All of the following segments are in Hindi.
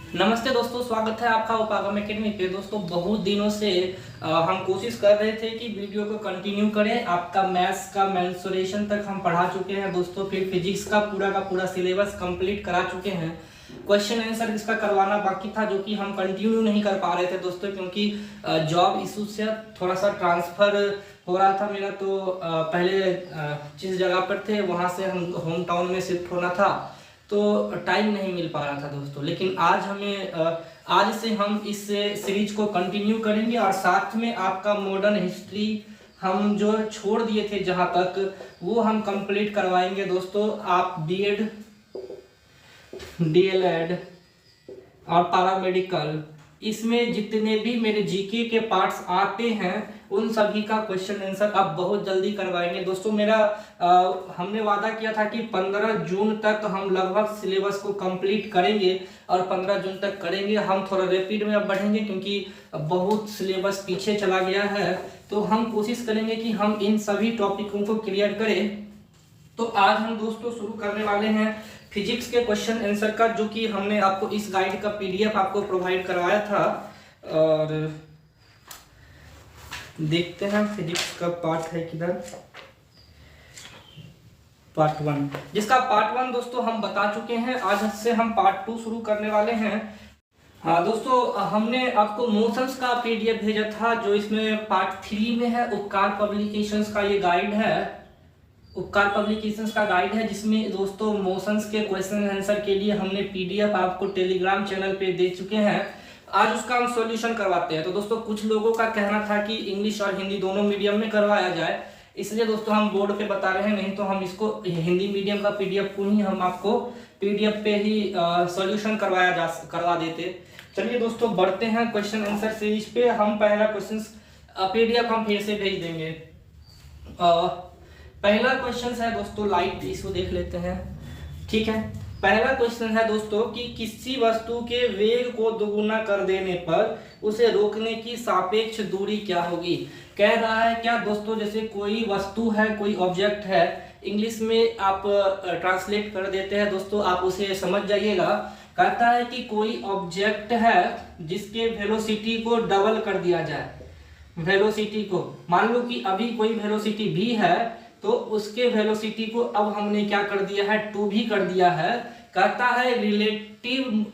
नमस्ते दोस्तों, स्वागत है आपका उपागम एकेडमी पे। दोस्तों बहुत दिनों से हम कोशिश कर रहे थे कि वीडियो को कंटिन्यू करें। आपका मैथ्स का मेंसुरेशन तक हम पढ़ा चुके हैं दोस्तों, फिर फिजिक्स का पूरा सिलेबस कंप्लीट करा चुके हैं। क्वेश्चन आंसर इसका करवाना बाकी था, जो कि हम कंटिन्यू नहीं कर पा रहे थे दोस्तों, क्योंकि जॉब इशू से थोड़ा सा ट्रांसफर हो रहा था मेरा। तो पहले जिस जगह पर थे वहाँ से हम होम टाउन में शिफ्ट होना था, तो टाइम नहीं मिल पा रहा था दोस्तों। लेकिन आज से हम इस सीरीज को कंटिन्यू करेंगे और साथ में आपका मॉडर्न हिस्ट्री हम जो छोड़ दिए थे जहां तक, वो हम कंप्लीट करवाएंगे दोस्तों। आप बीएड, डीएलएड और पैरामेडिकल, इसमें जितने भी मेरे जीके के पार्ट्स आते हैं उन सभी का क्वेश्चन आंसर अब बहुत जल्दी करवाएंगे दोस्तों। हमने वादा किया था कि 15 जून तक हम लगभग सिलेबस को कंप्लीट करेंगे और 15 जून तक करेंगे। हम थोड़ा रैपिड में अब बढ़ेंगे क्योंकि बहुत सिलेबस पीछे चला गया है। तो हम कोशिश करेंगे कि हम इन सभी टॉपिकों को क्लियर करें। तो आज हम दोस्तों शुरू करने वाले हैं फिजिक्स के क्वेश्चन आंसर का, जो कि हमने आपको इस गाइड का पीडीएफ आपको प्रोवाइड करवाया था। और देखते हैं फिजिक्स का पार्ट है किधर, पार्ट 1, जिसका पार्ट 1 दोस्तों हम बता चुके हैं। आज से हम पार्ट 2 शुरू करने वाले हैं। हाँ दोस्तों, हमने आपको मोशंस का पीडीएफ भेजा था, जो इसमें पार्ट 3 में है। उपकार पब्लिकेशंस का ये गाइड है, उपकार पब्लिकेशंस का गाइड है, जिसमें दोस्तों मोशंस के क्वेश्चन आंसर के लिए हमने पीडीएफ आपको टेलीग्राम चैनल पे दे चुके हैं। आज उसका हम सॉल्यूशन करवाते हैं। तो दोस्तों कुछ लोगों का कहना था कि इंग्लिश और हिंदी दोनों मीडियम में करवाया जाए, इसलिए दोस्तों हम बोर्ड पे बता रहे हैं। नहीं तो हम इसको हिंदी मीडियम का पीडीएफ को ही हम आपको पीडीएफ पे ही सॉल्यूशन करवा देते। चलिए दोस्तों बढ़ते हैं क्वेश्चन आंसर सीरीज पे। हम पहला क्वेश्चन पीडीएफ हम फिर से भेज देंगे। पहला क्वेश्चन है दोस्तों, लाइट इशू देख लेते हैं, ठीक है। पहला क्वेश्चन है दोस्तों कि किसी वस्तु के वेग को दोगुना कर देने पर उसे रोकने की सापेक्ष दूरी क्या होगी। कह रहा है क्या दोस्तों, जैसे कोई वस्तु है, कोई ऑब्जेक्ट है, इंग्लिश में आप ट्रांसलेट कर देते हैं दोस्तों, आप उसे समझ जाइएगा। कहता है कि कोई ऑब्जेक्ट है जिसके वेलोसिटी को डबल कर दिया जाए। वेलोसिटी को मान लो कि अभी कोई वेलोसिटी भी है, तो उसके वेलोसिटी को अब हमने क्या कर दिया है, 2 भी कर दिया है। कहता है रिलेटिव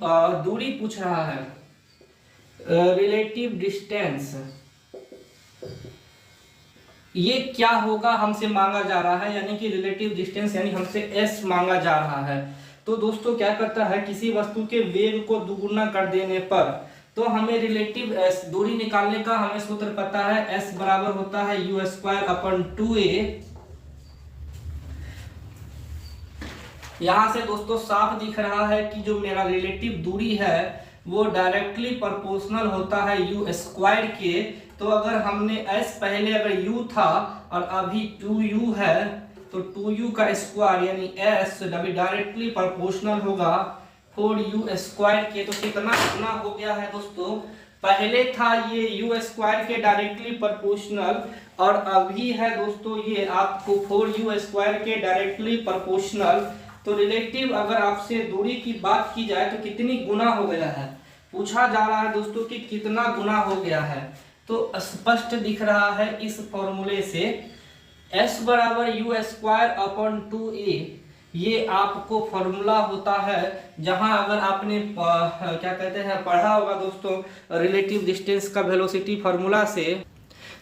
दूरी पूछ रहा है, रिलेटिव डिस्टेंस, ये क्या होगा हमसे मांगा जा रहा है, यानी कि रिलेटिव डिस्टेंस यानी हमसे s मांगा जा रहा है। तो दोस्तों क्या करता है, किसी वस्तु के वेग को दुगुना कर देने पर, तो हमें रिलेटिव दूरी निकालने का हमें सूत्र पता है। s बराबर होता है u²/2a। यहां से दोस्तों साफ दिख रहा है कि जो मेरा रिलेटिव दूरी है वो डायरेक्टली प्रोपोर्शनल होता है u² के। तो अगर हमने s पहले अगर u था और अभी 2u है, तो 2u का स्क्वायर यानी s डायरेक्टली प्रोपोर्शनल होगा 4u² के। तो कितना गुना हो गया है दोस्तों, पहले था ये u² के डायरेक्टली प्रोपोर्शनल, और अभी है दोस्तों ये आपको 4u² के डायरेक्टली प्रोपोर्शनल। तो रिलेटिव अगर आपसे दूरी की बात की जाए तो कितनी गुना हो गया है, पूछा जा रहा है दोस्तों कि कितना गुना हो गया है। तो स्पष्ट दिख रहा है इस फॉर्मूले से, s बराबर u²/2a, ये आपको फॉर्मूला होता है। जहां अगर आपने क्या कहते हैं पढ़ा होगा दोस्तों रिलेटिव डिस्टेंस का वेलोसिटी फॉर्मूला से,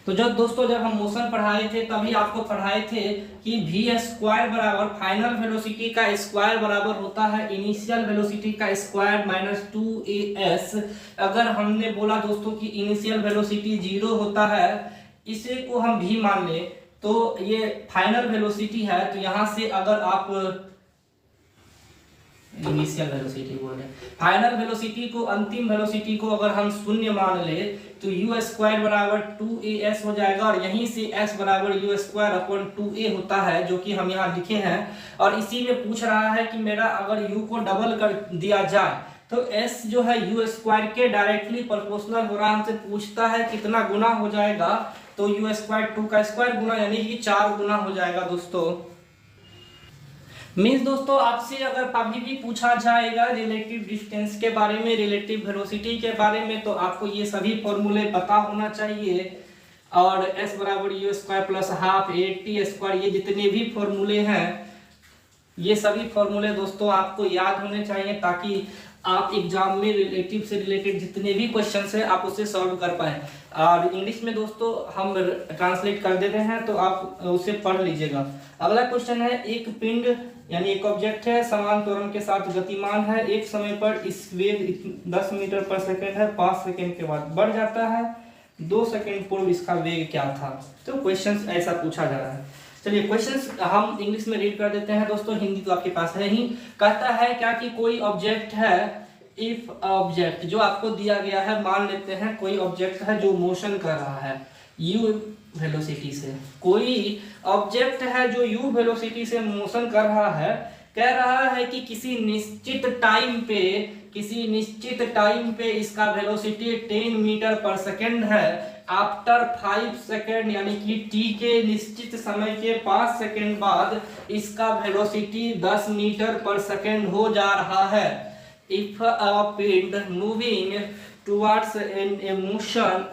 तो जब हम मोशन पढ़ाए थे तभी आपको पढ़ाए थे कि v² बराबर फाइनल वेलोसिटी का स्क्वायर बराबर होता है इनिशियल वेलोसिटी का स्क्वायर माइनस 2as। अगर हमने बोला दोस्तों कि इनिशियल वेलोसिटी 0 होता है, इसे को हम v मान ले, तो ये फाइनल वेलोसिटी है। तो यहां से अगर आप इनिशियल वेलोसिटी बोल रहे हैं, फाइनल वेलोसिटी को, अंतिम वेलोसिटी को अगर हम 0 मान ले, तो u² बराबर 2as हो जाएगा। और यहीं से s बराबर u²/2a होता है, जो कि हम यहाँ लिखे हैं। और इसी में पूछ रहा है कि मेरा अगर u को डबल कर दिया जाए, तो s जो है u² के डायरेक्टली प्रोपोर्शनल हो रहा है। हमसे पूछता है कितना गुना हो जाएगा, तो u² 2 का स्क्वायर गुना यानी कि 4 गुना हो जाएगा दोस्तों। मीन्स दोस्तों आपसे अगर कभी भी पूछा जाएगा रिलेटिव डिस्टेंस के बारे में, रिलेटिव वेलोसिटी के बारे में, तो आपको ये सभी फॉर्मूले पता होना चाहिए। और s बराबर u square plus half A T square, ये जितने भी फॉर्मूले हैं ये सभी फॉर्मूले दोस्तों आपको याद होने चाहिए, ताकि आप एग्जाम में रिलेटिव से रिलेटेड जितने भी क्वेश्चंस हैं आप उसे सॉल्व कर पाए। और इंग्लिश में दोस्तों हम ट्रांसलेट कर देते हैं, तो आप उसे पढ़ लीजिएगा। अगला क्वेश्चन है, एक पिंड यानी एक ऑब्जेक्ट है, समान त्वरण के साथ गतिमान है, एक समय पर इस वेग 10 मीटर पर सेकेंड है, 5 सेकेंड के बाद बढ़ जाता है, 2 सेकेंड पूर्व इसका वेग क्या था। तो क्वेश्चन ऐसा पूछा जा रहा है। चलिए क्वेश्चंस हम इंग्लिश में रीड कर देते हैं दोस्तों, हिंदी तो आपके पास है ही। कहता है क्या कि कोई ऑब्जेक्ट है, इफ ऑब्जेक्ट जो आपको दिया गया है, मान लेते हैं कोई ऑब्जेक्ट है जो मोशन कर रहा है u वेलोसिटी से, कोई ऑब्जेक्ट है जो u वेलोसिटी से मोशन कर रहा है। कह रहा है कि किसी निश्चित टाइम पे इसका वेलोसिटी 10 मीटर पर सेकेंड है। आफ्टर 5 सेकेंड यानी कि t के निश्चित समय के 5 सेकेंड बाद इसका वेलोसिटी 10 मीटर पर सेकेंड हो जा रहा है। इफ अ पिंड moving towards an a motion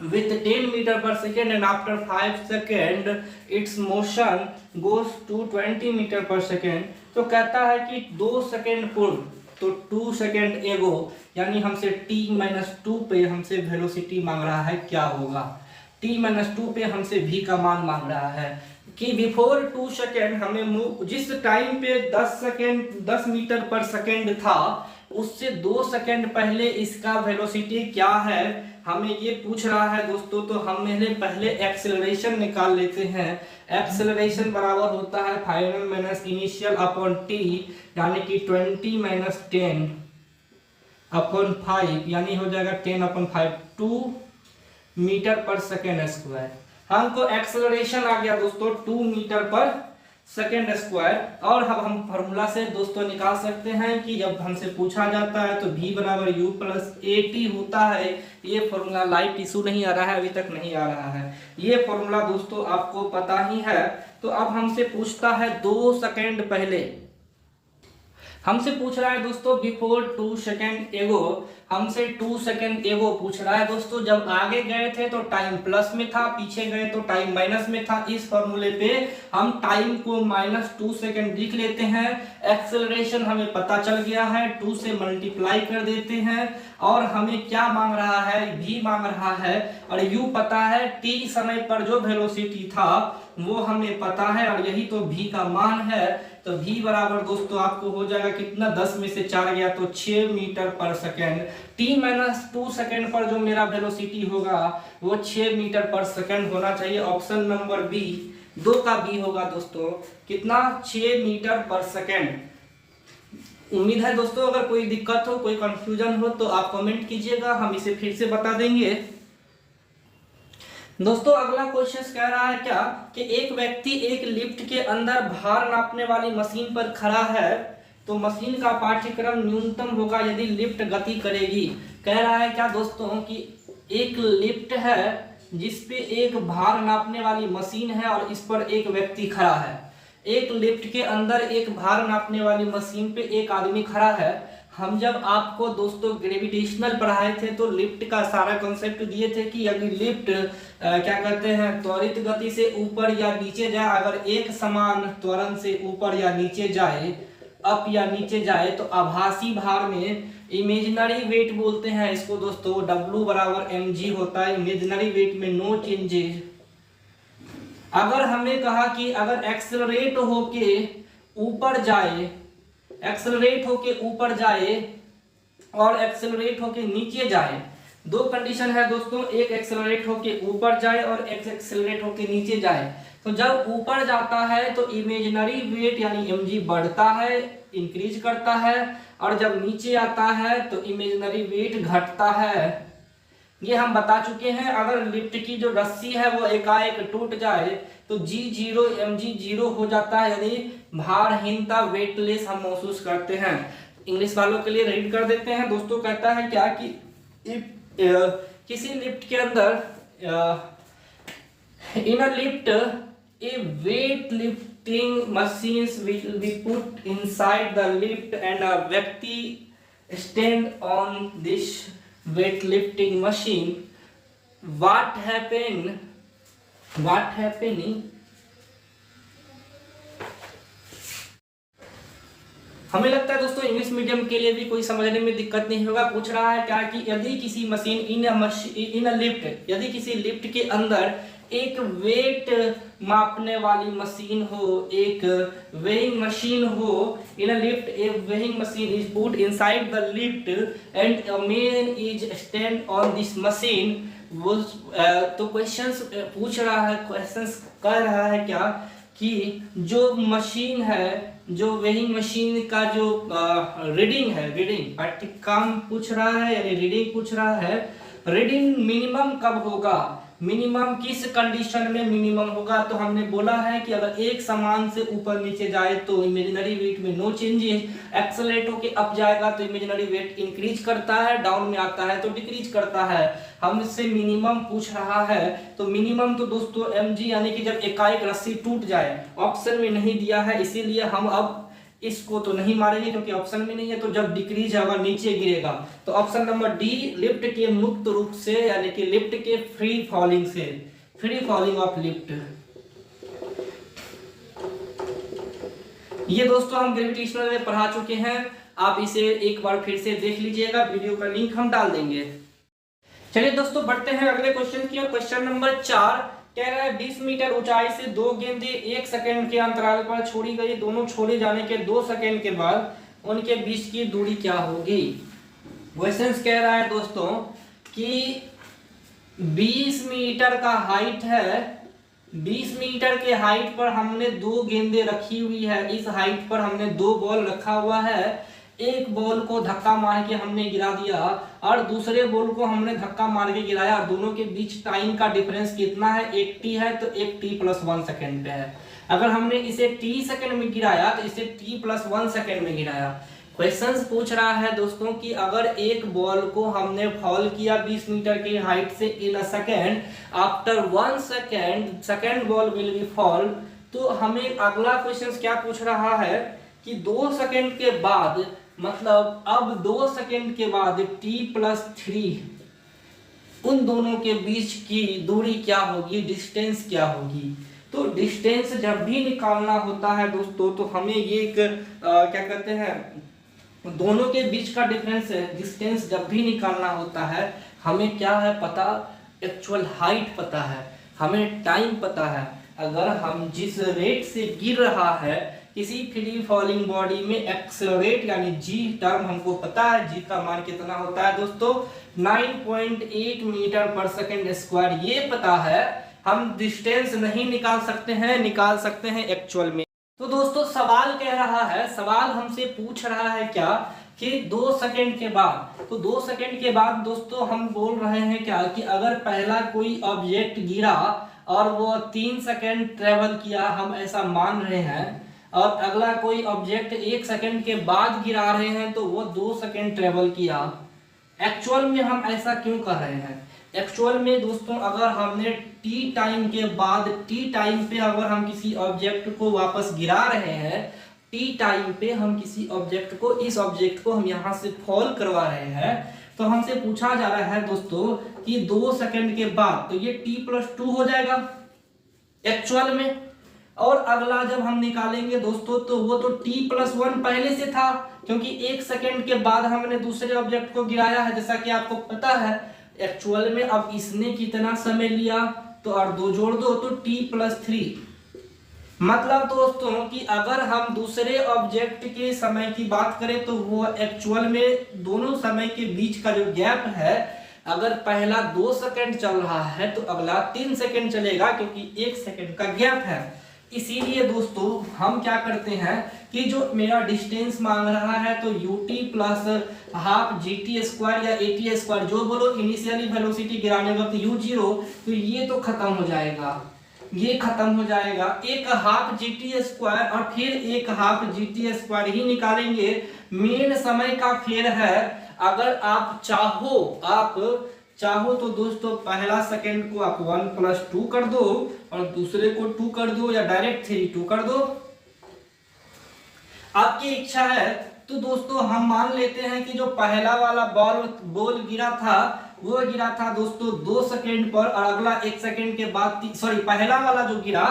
with 10 meter per second and after 5 second its motion goes to 20 meter per second, तो कहता है कि 2 सेकेंड पूर्व, तो 2 सेकेंड एगो यानी हमसे t-2 पे हमसे वेलोसिटी मांग रहा है, क्या होगा। t-2 पे हमसे v का मान मांग रहा है कि बिफोर 2 सेकेंड हमें जिस टाइम पे 10 मीटर पर सेकेंड था उससे 2 सेकेंड पहले इसका वेलोसिटी क्या है, हमें ये पूछ रहा है दोस्तों। तो हम पहले एक्सेलरेशन निकाल लेते हैं। एक्सेलरेशन बराबर होता है final minus initial upon T, यानी कि 20 माइनस 10 अपॉन 5, यानी हो जाएगा 10 अपॉन 5, 2 मीटर पर सेकेंड स्क्वायर। हमको एक्सेलरेशन आ गया दोस्तों 2 मीटर पर सेकेंड स्क्वायर। और अब हम फॉर्मूला से दोस्तों निकाल सकते हैं कि जब हमसे पूछा जाता है तो v बराबर u प्लस ए टी होता है। ये फॉर्मूला लाइट इशू नहीं आ रहा है, अभी तक नहीं आ रहा है, ये फॉर्मूला दोस्तों आपको पता ही है। तो अब हमसे पूछता है 2 सेकेंड पहले, हमसे पूछ रहा है दोस्तों बिफोर 2 सेकेंड एगो, हमसे 2 सेकेंड एगो पूछ रहा है दोस्तों। जब आगे गए थे तो टाइम प्लस में था, पीछे गए तो टाइम माइनस में था। इस फॉर्मूले पे हम टाइम को -2 सेकेंड लिख लेते हैं। एक्सेलरेशन हमें पता चल गया है, 2 से मल्टीप्लाई कर देते हैं। और हमें क्या मांग रहा है, v मांग रहा है, और u पता है। t समय पर जो वेलोसिटी था वो हमें पता है, और यही तो v का मान है। तो v बराबर दोस्तों आपको हो जाएगा कितना, 10 में से 4 गया तो 6 मीटर पर सेकेंड। t-2 सेकेंड पर जो मेरा वेलोसिटी होगा वो 6 मीटर पर सेकेंड होना चाहिए। ऑप्शन नंबर बी, 2 का बी होगा दोस्तों, कितना, 6 मीटर पर सेकेंड। उम्मीद है दोस्तों अगर कोई दिक्कत हो, कोई कंफ्यूजन हो तो आप कमेंट कीजिएगा, हम इसे फिर से बता देंगे। दोस्तों अगला क्वेश्चन कह रहा है क्या कि एक व्यक्ति एक लिफ्ट के अंदर भार नापने वाली मशीन पर खड़ा है, तो मशीन का पाठ्यक्रम न्यूनतम होगा यदि लिफ्ट गति करेगी। कह रहा है क्या दोस्तों कि एक लिफ्ट है जिसपे एक भार नापने वाली मशीन है और इस पर एक व्यक्ति खड़ा है। एक लिफ्ट के अंदर एक भार नापने वाली मशीन पे एक आदमी खड़ा है। हम जब आपको दोस्तों ग्रेविटेशनल पढ़ाए थे तो लिफ्ट का सारा कॉन्सेप्ट दिए थे कि यदि लिफ्ट क्या कहते हैं त्वरित गति से ऊपर या नीचे जाए, अगर एक समान त्वरण से ऊपर या नीचे जाए, अप या नीचे जाए, तो आभासी भार में इमेजिनरी वेट बोलते हैं इसको दोस्तों, W बराबर mg होता है। इमेजिनरी वेट में नो चेंजेस। अगर हमें कहा कि अगर एक्सेलरेट होके ऊपर जाए, एक्सेलरेट होके ऊपर जाए और एक्सेलरेट होके नीचे जाए, 2 कंडीशन है दोस्तों, एक एक्सेलरेट होके ऊपर जाए और एक एक्सेलरेट होके नीचे जाए। तो जब ऊपर जाता है तो इमेजिनरी वेट यानी mg बढ़ता है, इंक्रीज करता है, और जब नीचे आता है तो इमेजिनरी वेट घटता है। ये हम बता चुके हैं। अगर लिफ्ट की जो रस्सी है वो एकाएक टूट जाए तो G0 mg 0 हो जाता है, यानी भारहीनता, वेटलेस हम महसूस करते हैं। इंग्लिश वालों के लिए रीड कर देते हैं दोस्तों। कहता है क्या कि किसी लिफ्ट के अंदर in a lift a weight lift lifting machines will be put inside the lift and a व्यक्ति stand on this weightlifting machine. What happened? What happening? हमें लगता है दोस्तों इंग्लिश मीडियम के लिए भी कोई समझने में दिक्कत नहीं होगा। पूछ रहा है क्या कि यदि किसी मशीन इन अ लिफ्ट, यदि किसी लिफ्ट के अंदर एक वेट मापने वाली मशीन हो, एक वेइंग मशीन हो, in a lift a weighing machine is put inside the lift and a man is stand on this machine. वो तो क्वेश्चंस पूछ रहा है, क्वेश्चंस कह रहा है क्या कि जो मशीन है, जो वेइंग मशीन का जो रीडिंग है, रीडिंग काम पूछ रहा है यानी रीडिंग पूछ रहा है। रीडिंग मिनिमम कब होगा, मिनिमम किस कंडीशन में मिनिमम होगा? तो हमने बोला है कि अगर एक समान से ऊपर नीचे जाए तो इमेजिनरी वेट में नो चेंजेस, एक्सेलरेट होके अप जाएगा तो इमेजिनरी वेट इंक्रीज करता है, डाउन में आता है तो डिक्रीज करता है। हमसे मिनिमम पूछ रहा है तो मिनिमम तो दोस्तों mg यानी कि जब एकाएक रस्सी टूट जाए, ऑप्शन में नहीं दिया है इसीलिए हम अब इसको तो नहीं मारेंगे क्योंकि ऑप्शन में नहीं है। तो जब डिक्रीज होगा नीचे गिरेगा तो ऑप्शन नंबर डी, लिफ्ट के मुक्त रूप से यानी कि लिफ्ट के फ्री फॉलिंग से, फ्री फॉलिंग ऑफ लिफ्ट। ये दोस्तों हम ग्रेविटेशनल में पढ़ा चुके हैं, आप इसे एक बार फिर से देख लीजिएगा, वीडियो का लिंक हम डाल देंगे। चलिए दोस्तों बढ़ते हैं अगले क्वेश्चन की ओर। क्वेश्चन नंबर 4 कह रहा है 20 मीटर ऊंचाई से दो गेंदें 1 सेकंड के अंतराल पर छोड़ी गई, दोनों छोड़े जाने के 2 सेकंड के बाद उनके बीच की दूरी क्या होगी? क्वेश्चन कह रहा है दोस्तों कि 20 मीटर का हाइट है, 20 मीटर के हाइट पर हमने 2 गेंदें रखी हुई है, इस हाइट पर हमने 2 बॉल रखा हुआ है। एक बॉल को धक्का मार के हमने गिरा दिया और दूसरे बॉल को हमने धक्का मार के गिराया, दोनों के बीच टाइम का डिफरेंस कितना है? 1 t है तो 1 t + 1 सेकेंड पे है। अगर हमने इसे t सेकेंड में गिराया तो इसे t + 1 सेकेंड में गिराया। क्वेश्चंस पूछ रहा है दोस्तों कि अगर एक बॉल को हमने फॉल किया 20 मीटर की हाइट से in a second, after 1 second second ball will be fall, तो हमें अगला क्वेश्चन क्या पूछ रहा है कि 2 सेकेंड के बाद, मतलब अब 2 सेकेंड के बाद t + 3 उन दोनों के बीच की दूरी क्या होगी, डिस्टेंस क्या होगी? तो डिस्टेंस जब भी निकालना होता है दोस्तों तो हमें ये एक क्या कहते हैं, दोनों के बीच का डिफरेंस है, डिस्टेंस जब भी निकालना होता है हमें क्या है पता, एक्चुअल हाइट पता है, हमें टाइम पता है। अगर हम जिस रेट से गिर रहा है किसी फ्री फॉलिंग बॉडी में, एक्सेलरेट यानी जी टर्म हमको पता है, जी का मान कितना होता है दोस्तों 9.8 मीटर पर सेकेंड स्क्वायर, ये पता है। हम डिस्टेंस नहीं निकाल सकते हैं, निकाल सकते हैं एक्चुअल में। तो दोस्तों सवाल कह रहा है, सवाल हमसे पूछ रहा है क्या कि 2 सेकेंड के बाद, तो 2 सेकेंड के बाद दोस्तों हम बोल रहे हैं क्या कि अगर पहला कोई ऑब्जेक्ट गिरा और वो 3 सेकेंड ट्रेवल किया, हम ऐसा मान रहे हैं, और अगला कोई ऑब्जेक्ट 1 सेकेंड के बाद गिरा रहे हैं तो वो 2 सेकेंड ट्रेवल किया। एक्चुअल में हम ऐसा क्यों कर रहे हैं? एक्चुअल में दोस्तों अगर हमने टी टाइम के बाद, टी टाइम पे अगर हम किसी ऑब्जेक्ट को वापस गिरा रहे हैं, टी टाइम पे हम किसी ऑब्जेक्ट को, इस ऑब्जेक्ट को हम यहाँ से फॉल करवा रहे हैं, तो हमसे पूछा जा रहा है दोस्तों कि 2 सेकेंड के बाद, तो ये t + 2 हो जाएगा एक्चुअल में। और अगला जब हम निकालेंगे दोस्तों तो वो तो t + 1 पहले से था, क्योंकि 1 सेकेंड के बाद हमने दूसरे ऑब्जेक्ट को गिराया है, जैसा कि आपको पता है एक्चुअल में। अब इसने कितना समय लिया तो और 2 जोड़ दो तो t + 3। मतलब दोस्तों कि अगर हम दूसरे ऑब्जेक्ट के समय की बात करें तो वो एक्चुअल में दोनों समय के बीच का जो गैप है, अगर पहला 2 सेकेंड चल रहा है तो अगला 3 सेकेंड चलेगा, क्योंकि 1 सेकेंड का गैप है। इसीलिए दोस्तों हम क्या करते हैं कि जो मेरा डिस्टेंस मांग रहा है तो ut + ½ gt² या at², जो बोलो, इनिशियली वेलोसिटी गिराने वक्त u0, तो ये तो खत्म हो जाएगा, ये खत्म हो जाएगा। एक ½ gt² और फिर एक ½ gt² ही निकालेंगे। मेन समय का फेर है, अगर आप चाहो तो दोस्तों पहला सेकंड को आप 1 + 2 कर दो और दूसरे को 2 कर दो या डायरेक्ट 3 2 कर दो, आपकी इच्छा है। तो दोस्तों हम मान लेते हैं कि जो पहला वाला बॉल गिरा था वो गिरा था दोस्तों 2 सेकंड पर, और अगला 1 सेकंड के बाद पहला वाला जो गिरा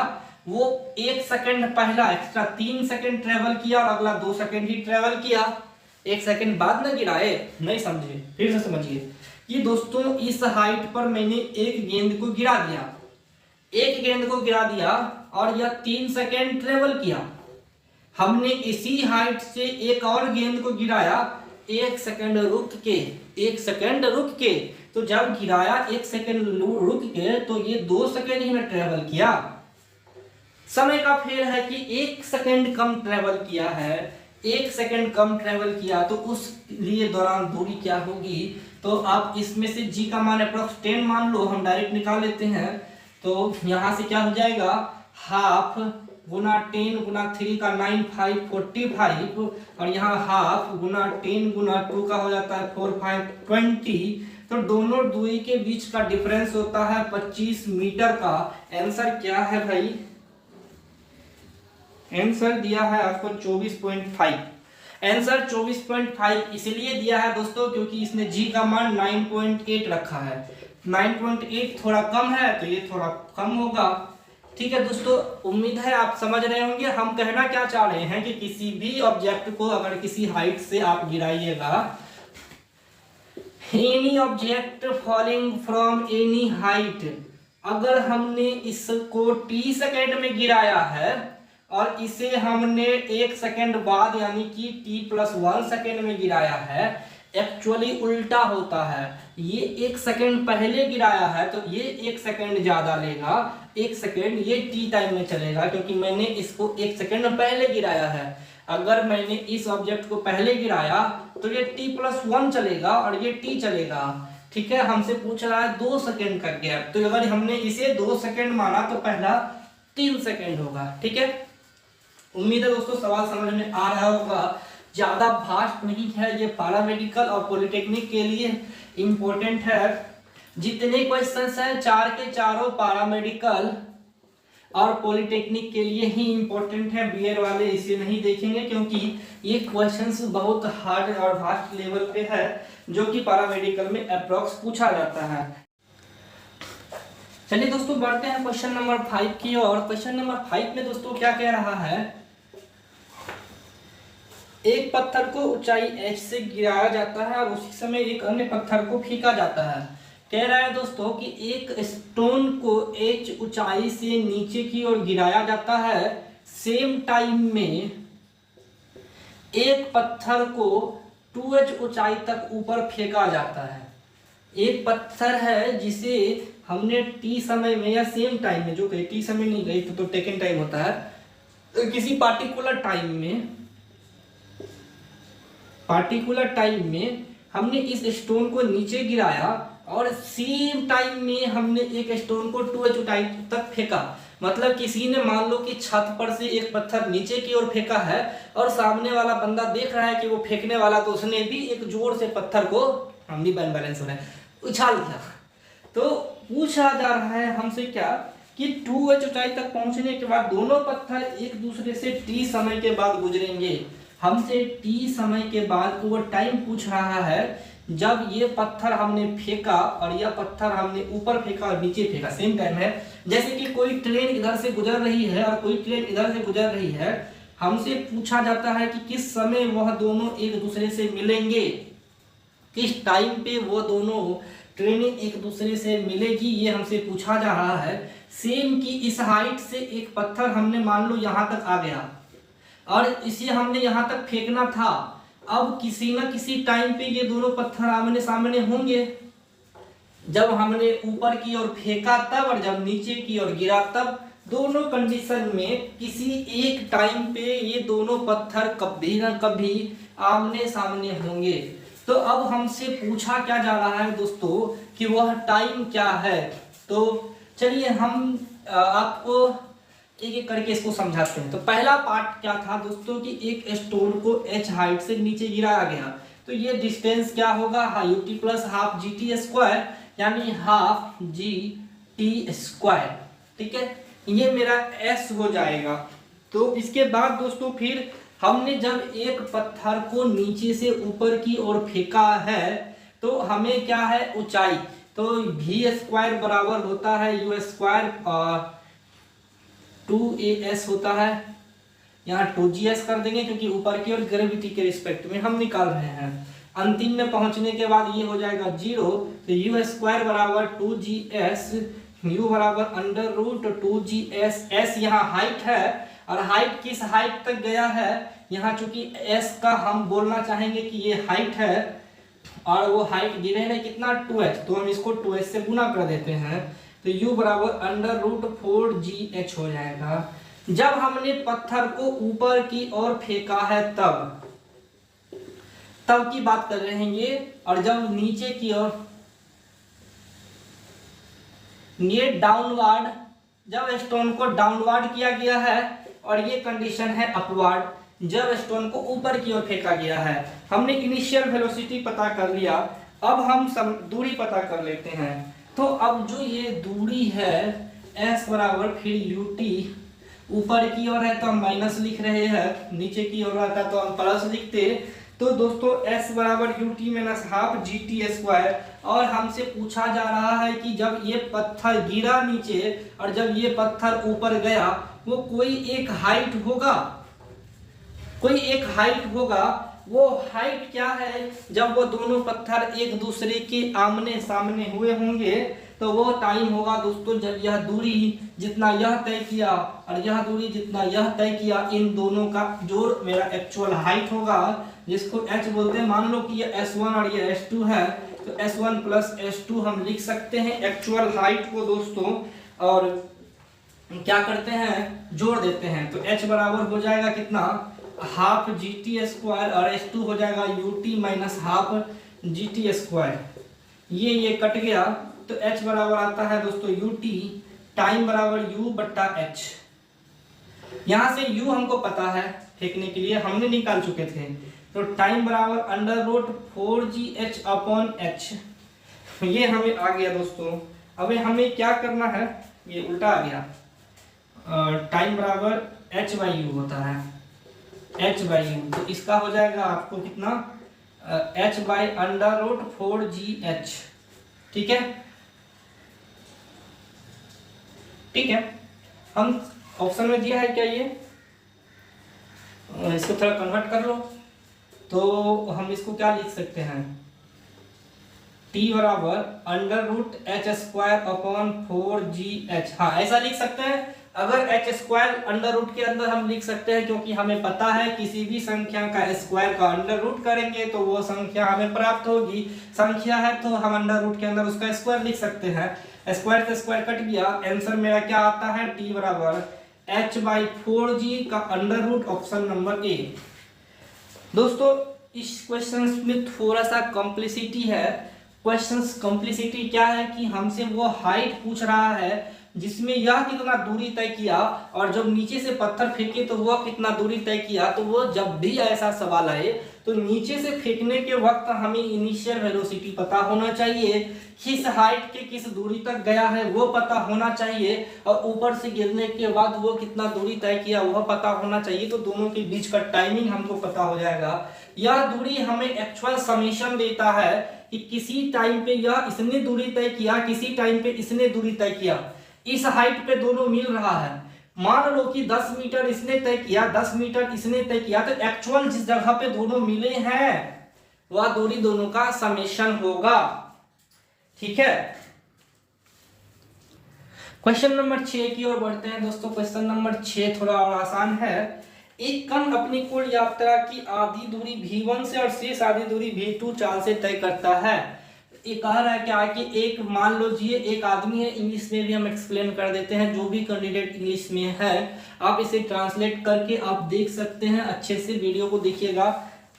वो 1 सेकंड पहला एक्स्ट्रा 3 सेकंड ट्रेवल किया और अगला 2 सेकंड ही ट्रेवल किया, 1 सेकंड बाद न गिराए। नहीं समझे, फिर से समझिए कि दोस्तों इस हाइट पर मैंने एक गेंद को गिरा दिया और यह 3 सेकंड ट्रेवल किया। हमने इसी हाइट से एक और गेंद को गिराया 1 सेकंड रुक के, तो जब गिराया 1 सेकंड रुक के तो ये 2 सेकंड ही में ट्रेवल किया। समय का फेर है कि 1 सेकंड कम ट्रेवल किया है, 1 सेकंड कम ट्रेवल किया, तो उस लिए दौरान दूरी क्या होगी। तो आप इसमें से g का मान अप्रोक्स 10 मान लो, हम डायरेक्ट निकाल लेते हैं। तो यहाँ से क्या हो जाएगा, हाफ गुना 10 गुना 3 का 9 5 45, और यहाँ हाफ गुना 10 गुना 2 का हो जाता है 4 5 20। तो दोनों दूरी के बीच का डिफरेंस होता है 25 मीटर का। आंसर क्या है भाई, आंसर दिया है आपको 24.5। आंसर 24.5 इसलिए दिया है दोस्तों क्योंकि इसने जी का मान 9.8 रखा है। 9.8 थोड़ा कम है तो ये थोड़ा कम होगा। ठीक है दोस्तों, उम्मीद है आप समझ रहे होंगे हम कहना क्या चाह रहे हैं कि किसी भी ऑब्जेक्ट को अगर किसी हाइट से आप गिराइएगा, any object falling from any height, अगर हमने इसको t सेकेंड में गिराया है और इसे हमने 1 सेकेंड बाद यानी कि t+1 सेकेंड में गिराया है, एक्चुअली उल्टा होता है। ये 1 सेकेंड पहले गिराया है तो ये 1 सेकेंड ज्यादा लेगा, 1 सेकेंड ये t टाइम में चलेगा क्योंकि मैंने इसको 1 सेकेंड पहले गिराया है। अगर मैंने इस ऑब्जेक्ट को पहले गिराया तो ये t+1 चलेगा और ये t चलेगा। ठीक है, हमसे पूछ रहा है 2 सेकेंड का गैप, तो अगर हमने इसे 2 सेकेंड माना तो पहला 3 सेकेंड होगा। ठीक है, उम्मीद है दोस्तों सवाल समझ में आ रहा होगा। ज्यादा फास्ट नहीं है, ये पैरामेडिकल और पॉलिटेक्निक के लिए इंपॉर्टेंट है। जितने क्वेश्चंस हैं 4 के चारों पैरामेडिकल और पॉलिटेक्निक के लिए ही इंपॉर्टेंट है। बीएड वाले इसे नहीं देखेंगे क्योंकि ये क्वेश्चंस बहुत हार्ड और वास्ट लेवल पे है जो कि पैरामेडिकल में अप्रॉक्स पूछा जाता है। चलिए दोस्तों बढ़ते हैं क्वेश्चन नंबर 5 की ओर। क्वेश्चन नंबर 5 में दोस्तों क्या कह रहा है, एक पत्थर को ऊंचाई h से गिराया जाता है और उसी समय एक अन्य पत्थर को फेंका जाता है। कह रहा है दोस्तों कि एक स्टोन को h ऊंचाई से नीचे की ओर गिराया जाता है, सेम टाइम में एक पत्थर को 2h ऊंचाई तक ऊपर फेंका जाता है। एक पत्थर है जिसे हमने t समय में या सेम टाइम में, जो कहीं t समय नहीं गई तो टेकन टाइम होता है, तो किसी पार्टिकुलर टाइम में हमने इस स्टोन को नीचे गिराया और सेम टाइम में हमने एक स्टोन को 2h ऊंचाई तक फेंका। मतलब किसी ने मान लो कि छत पर से एक पत्थर नीचे की ओर फेंका है और सामने वाला बंदा देख रहा है कि वो फेंकने वाला, तो उसने भी एक जोर से पत्थर को, हम भी बैलेंस हो रहा है, उछाल दिया। तो पूछा जा रहा है हमसे क्या कि 2h ऊंचाई तक पहुंचने के बाद दोनों पत्थर एक दूसरे से t समय के बाद गुजरेंगे। हमसे t समय के बाद वो टाइम पूछ रहा है जब ये पत्थर हमने फेंका और यह पत्थर हमने ऊपर फेंका और नीचे फेंका, सेम टाइम है। जैसे कि कोई ट्रेन इधर से गुजर रही है और कोई ट्रेन इधर से गुजर रही है, हमसे पूछा जाता है कि किस समय वह दोनों एक दूसरे से मिलेंगे, किस टाइम पे वो दोनों ट्रेनें एक दूसरे से मिलेगी, ये हमसे पूछा जा रहा है। सेम की इस हाइट से एक पत्थर हमने मान लो यहाँ तक आ गया और इसे हमने यहाँ तक फेंकना था। अब किसी ना किसी टाइम पे ये दोनों पत्थर आमने सामने होंगे। जब हमने ऊपर की ओर फेंका तब और जब नीचे की ओर गिरा तब, दोनों कंडीशन में किसी एक टाइम पे ये दोनों पत्थर कभी ना कभी आमने सामने होंगे। तो अब हमसे पूछा क्या जा रहा है दोस्तों कि वह टाइम क्या है। तो चलिए हम आपको एक एक करके इसको समझाते हैं। तो पहला पार्ट क्या था दोस्तों कि एक स्टोन को h हाइट से नीचे गिराया गया, तो ये डिस्टेंस क्या होगा, ut + ½ gt²। यानी हाफ जी टी स्क्वायर। ठीक है, ये मेरा एस हो जाएगा। तो इसके बाद दोस्तों फिर हमने जब एक पत्थर को नीचे से ऊपर की ओर फेंका है तो हमें क्या है ऊंचाई, तो वी स्क्वायर बराबर होता है यू स्क्वायर और 2as होता है, यहाँ 2gs कर देंगे क्योंकि ऊपर की ओर ग्रेविटी के रिस्पेक्ट में हम निकाल रहे हैं। अंतिम में पहुंचने के बाद ये हो जाएगा 0, तो यू स्क्वायर बराबर 2gs, यू बराबर अंडर रूट 2gs। एस यहाँ हाइट है और हाइट किस हाइट तक गया है, यहाँ चूंकि एस का हम बोलना चाहेंगे कि ये हाइट है और वो हाइट गिवन है कितना 2h, तो हम इसको 2h से गुना कर देते हैं, तो u बराबर अंडर रूट 4gh हो जाएगा। जब हमने पत्थर को ऊपर की ओर फेंका है तब की बात कर रहे हैं ये, और जब नीचे की ओर ये डाउनवर्ड, जब स्टोन को डाउनवर्ड किया गया है और ये कंडीशन है अपवर्ड जब स्टोन को ऊपर की ओर फेंका गया है। हमने इनिशियल वेलोसिटी पता कर लिया, अब हम दूरी पता कर लेते हैं। तो अब जो ये दूरी है s बराबर फिर ut, ऊपर की ओर है तो हम माइनस लिख रहे हैं, नीचे की ओर रहता तो हम प्लस लिखते। तो दोस्तों s बराबर ut minus half G T square, और हमसे पूछा जा रहा है कि जब ये पत्थर गिरा नीचे और जब ये पत्थर ऊपर गया वो कोई एक हाइट होगा, कोई एक हाइट होगा। वो हाइट क्या है, जब वो दोनों पत्थर एक दूसरे के आमने सामने हुए होंगे तो वो टाइम होगा दोस्तों जब यह दूरी जितना यह तय किया और यह दूरी जितना यह तय किया, इन दोनों का जोड़ मेरा एक्चुअल हाइट होगा, जिसको h बोलते हैं। मान लो कि ये s1 और ये s2 है, तो s1 प्लस s2 हम लिख सकते हैं एक्चुअल हाइट को दोस्तों, और क्या करते हैं जोड़ देते हैं। तो h बराबर हो जाएगा कितना, हाफ जी टी स्क्वायर, और s2 हो जाएगा ut minus half G T square. ये कट गया तो h बराबर आता है दोस्तों ut, टाइम बराबर u बट्टा h। यहाँ से u हमको पता है फेंकने के लिए हमने निकाल चुके थे, तो टाइम बराबर under root 4gh upon h। ये हमें आ गया दोस्तों। अब हमें क्या करना है, ये उल्टा आ गया, टाइम बराबर h बाई यू होता है, h बाई यू, तो इसका हो जाएगा आपको कितना h by under root 4gh। ठीक है, ठीक है। हम ऑप्शन में दिया है क्या, ये इसको थोड़ा कन्वर्ट कर लो, तो हम इसको क्या लिख सकते हैं, t बराबर under root h square upon 4gh। हाँ ऐसा लिख सकते हैं। अगर h स्क्वायर अंडर रूट के अंदर हम लिख सकते हैं, क्योंकि हमें पता है किसी भी संख्या का स्क्वायर का अंडर रूट करेंगे तो वो संख्या हमें प्राप्त होगी। संख्या है तो हम अंडर रूट के अंदर उसका स्क्वायर लिख सकते हैं। स्क्वायर से स्क्वायर कट गया, आंसर मेरा क्या आता है, t बराबर h बाई 4g का under root, option number A. दोस्तों इस क्वेश्चन में थोड़ा सा कॉम्प्लिसिटी है। क्वेश्चंस कॉम्प्लिसिटी क्या है कि हमसे वो हाइट पूछ रहा है जिसमें यह कितना दूरी तय किया, और जब नीचे से पत्थर फेंके तो वह कितना दूरी तय किया। तो वो जब भी ऐसा सवाल आए तो नीचे से फेंकने के वक्त हमें इनिशियल वेलोसिटी पता होना चाहिए, किस हाइट के किस दूरी तक गया है वो पता होना चाहिए, और ऊपर से गिरने के बाद वो कितना दूरी तय किया वह पता होना चाहिए। तो दोनों के बीच का टाइमिंग हमको पता हो जाएगा। यह दूरी हमें एक्चुअल समेशन देता है कि किसी टाइम पे यह इसने दूरी तय किया, किसी टाइम पे इसने दूरी तय किया, इस हाइट पे दोनों मिल रहा है। मान लो कि 10 मीटर इसने तय किया, 10 मीटर इसने तय किया, तो एक्चुअल जिस जगह पे दोनों मिले हैं वह दूरी दोनों का समेशन होगा। ठीक है, क्वेश्चन नंबर 6 की ओर बढ़ते हैं दोस्तों। क्वेश्चन नंबर 6 थोड़ा और आसान है। एक कण अपनी कुल यात्रा की आधी दूरी v1 से और शेष आधी दूरी v2 चाल से तय करता है। ये कह रहा है क्या कि एक मान लो जी एक आदमी है, इंग्लिश में भी हम एक्सप्लेन कर देते हैं, जो भी कैंडिडेट इंग्लिश में है आप इसे ट्रांसलेट करके आप देख सकते हैं, अच्छे से वीडियो को देखिएगा।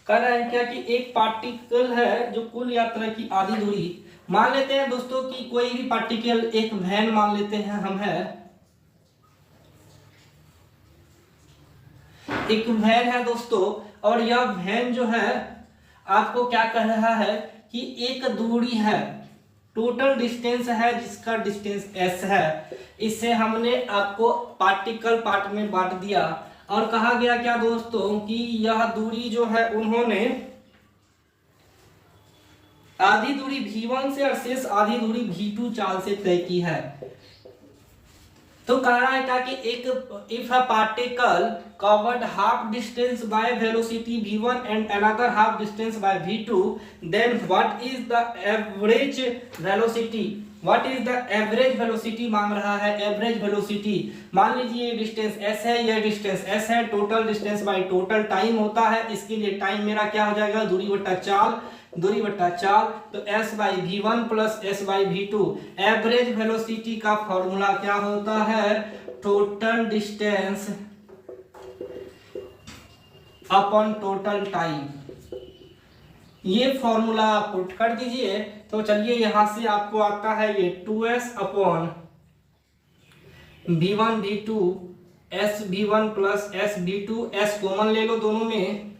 कह रहा है क्या कि एक पार्टिकल है जो कुल यात्रा की आधी दूरी, मान लेते हैं दोस्तों कि कोई भी पार्टिकल, एक वैन मान लेते हैं हम, है एक वैन है दोस्तों, और यह वैन जो है आपको क्या कह रहा है कि एक दूरी है टोटल डिस्टेंस है जिसका डिस्टेंस s है, इसे हमने आपको पार्टिकल पार्ट में बांट दिया और कहा गया क्या दोस्तों कि यह दूरी जो है उन्होंने आधी दूरी v1 से और शेष आधी दूरी v2 चाल से तय की है। तो कह रहा है क्या कि एक if a particle covered half distance by velocity v1 and another half distance by v2 then what is the average velocity, what is the average velocity मांग रहा है। एवरेज वेलोसिटी मान लीजिए ये डिस्टेंस s है, ये डिस्टेंस s है, total distance by total time होता है, इसके लिए टाइम मेरा क्या हो जाएगा, दूरी बट्टा चाल, दूरी बट्टा चाल, तो s by v1 plus s by v2। Average velocity का फॉर्मूला क्या होता है, total distance upon total time. ये फॉर्मूला आप पुट कर दीजिए तो चलिए यहां से आपको आता है ये 2s upon v1 v2 s v1 plus s v2, s common ले लो दोनों में,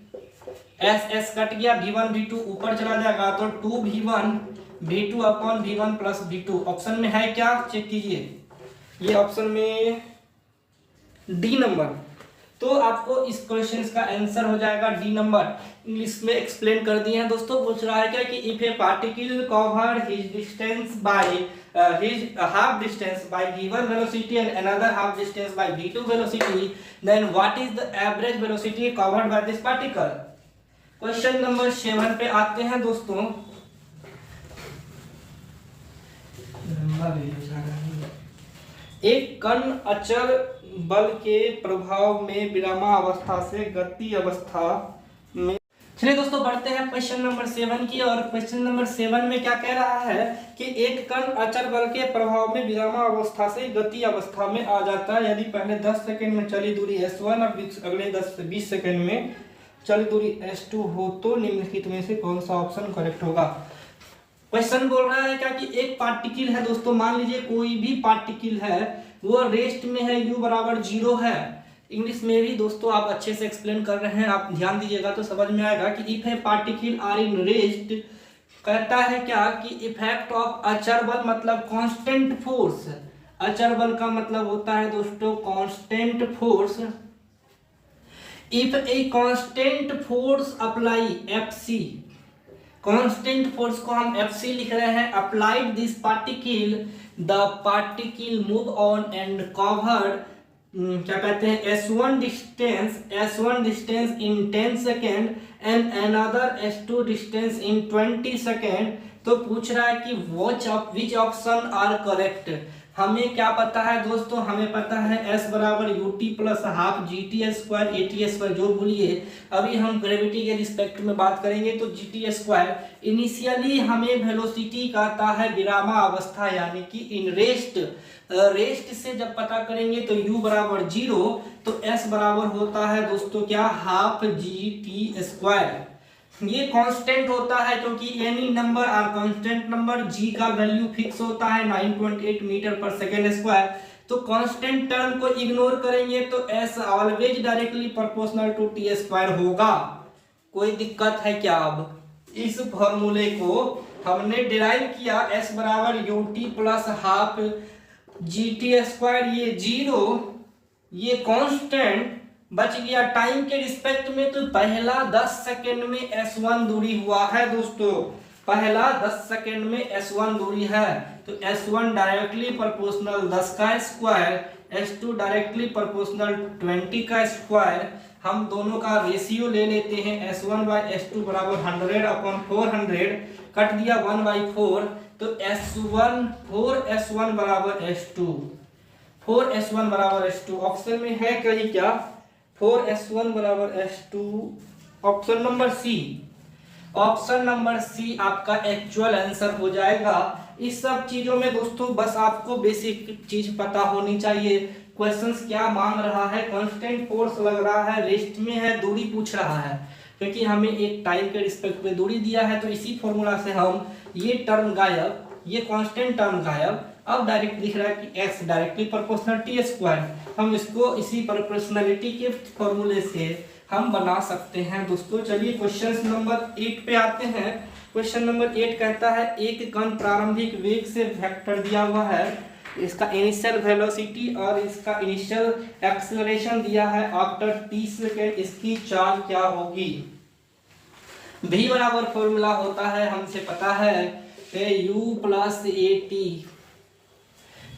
s कट गया, v1 v2 ऊपर चला जाएगा तो 2v1 v2 upon v1 plus v2। Option में है क्या, चेक कीजिए, ये ऑप्शन में डी नंबर। तो आपको इस क्वेश्चन का आंसर हो जाएगा डी नंबर। इंग्लिश में एक्सप्लेन कर दिए हैं दोस्तों। पूछ रहा है क्या कि if a particle cover his distance by his half distance by v1 velocity and another half distance by v2 velocity then what is the average velocity covered by this particle. Question number 7 पे आते हैं दोस्तों। एक कण अचल बल के प्रभाव में विरामावस्था से गति अवस्था में, चलिए दोस्तों बढ़ते हैं क्वेश्चन नंबर 7 की। और क्वेश्चन नंबर 7 में क्या कह रहा है कि एक कण अचल बल के प्रभाव में विरामावस्था से गति अवस्था में आ जाता है यदि पहले 10 सेकंड में चली दूरी s1 और अगले 10 से 20 सेकंड में चली दूरी s2 हो तो निम्नलिखित में से कौन सा ऑप्शन करेक्ट होगा। क्वेश्चन बोल रहा है क्या कि एक पार्टिकल है दोस्तों, मान लीजिए कोई भी पार्टिकल है वो रेस्ट में है, u बराबर 0 है। इंग्लिश में भी दोस्तों आप अच्छे से एक्सप्लेन कर रहे हैं, आप ध्यान दीजिएगा तो समझ में आएगा कि if a particle are in rest, कहता है क्या कि इफेक्ट ऑफ अचर बल मतलब कांस्टेंट फोर्स। अचर बल का मतलब होता है दोस्तों constant force. If a constant force apply FC, constant force को हम FC लिख रहे हैं, applied this particle, the particle move on and covered क्या कहते हैं S1 distance in 10 second and another S2 distance in 20 second. तो पूछ रहा है कि विच ऑप्शन आर करेक्ट। हमें क्या पता है दोस्तों, हमें पता है s बराबर ut plus half gt square at square, जो बोलिए अभी हम ग्रेविटी के रिस्पेक्ट में बात करेंगे तो gt स्क्वायर। इनिशियली हमें वेलोसिटी कहता है विरामा अवस्था यानी कि इन रेस्ट, रेस्ट से जब पता करेंगे तो u बराबर 0 तो s बराबर होता है दोस्तों क्या, हाफ gt स्क्वायर। ये कांस्टेंट होता है क्योंकि any number or constant number, g का वैल्यू फिक्स होता है 9.8 मीटर पर सेकेंड स्क्वायर। तो कांस्टेंट टर्म को इग्नोर करेंगे तो s always directly proportional to t square होगा। कोई दिक्कत है क्या। अब इस फॉर्मूले को हमने डिराइव किया, s बराबर ut plus half gt square, ये 0 ये कांस्टेंट बच गया टाइम के रिस्पेक्ट में। तो पहला 10 सेकेंड में s1 दूरी हुआ है दोस्तों, पहला 10 सेकेंड में s1 दूरी है तो s1 डायरेक्टली प्रोपोर्शनल 10 का स्क्वायर, s2 डायरेक्टली प्रोपोर्शनल 20 का स्क्वायर। हम दोनों का रेशियो ले लेते हैं, s1 बाई s2 बराबर 100 अपॉन 400, कट दिया 1/4 तो s1 4s1 बराबर s2, 4s1 बराबर s2। ऑप्शन में है कहीं क्या 4s1 बराबर s2, option number C. Option number C आपका एक्चुअल आंसर हो जाएगा। इस सब चीजों में दोस्तों बस आपको बेसिक चीज पता होनी चाहिए। क्वेश्चंस क्या मांग रहा है, कांस्टेंट फोर्स लग रहा है, रेस्ट में है, दूरी पूछ रहा है क्योंकि हमें एक टाइम के रिस्पेक्ट में दूरी दिया है। तो इसी फॉर्मूला से हम ये टर्म गायब, ये कांस्टेंट टर्म गायब, अब डायरेक्ट दिख रहा है कि x directly proportional t square. हम इसको इसी प्रोपोर्शनलिटी के फॉर्मूले से हम बना सकते हैं दोस्तों। चलिए क्वेश्चन नंबर 8 पे आते हैं। क्वेश्चन नंबर 8 कहता है एक कण प्रारंभिक वेग से वेक्टर दिया हुआ है, इसका इनिशियल वेलोसिटी और इसका इनिशियल एक्सेलरेशन दिया है आफ्टर 30 सेकेंड, इसकी चाल क्या होगी। v बराबर फॉर्मूला होता है, हमसे पता है u plus A T.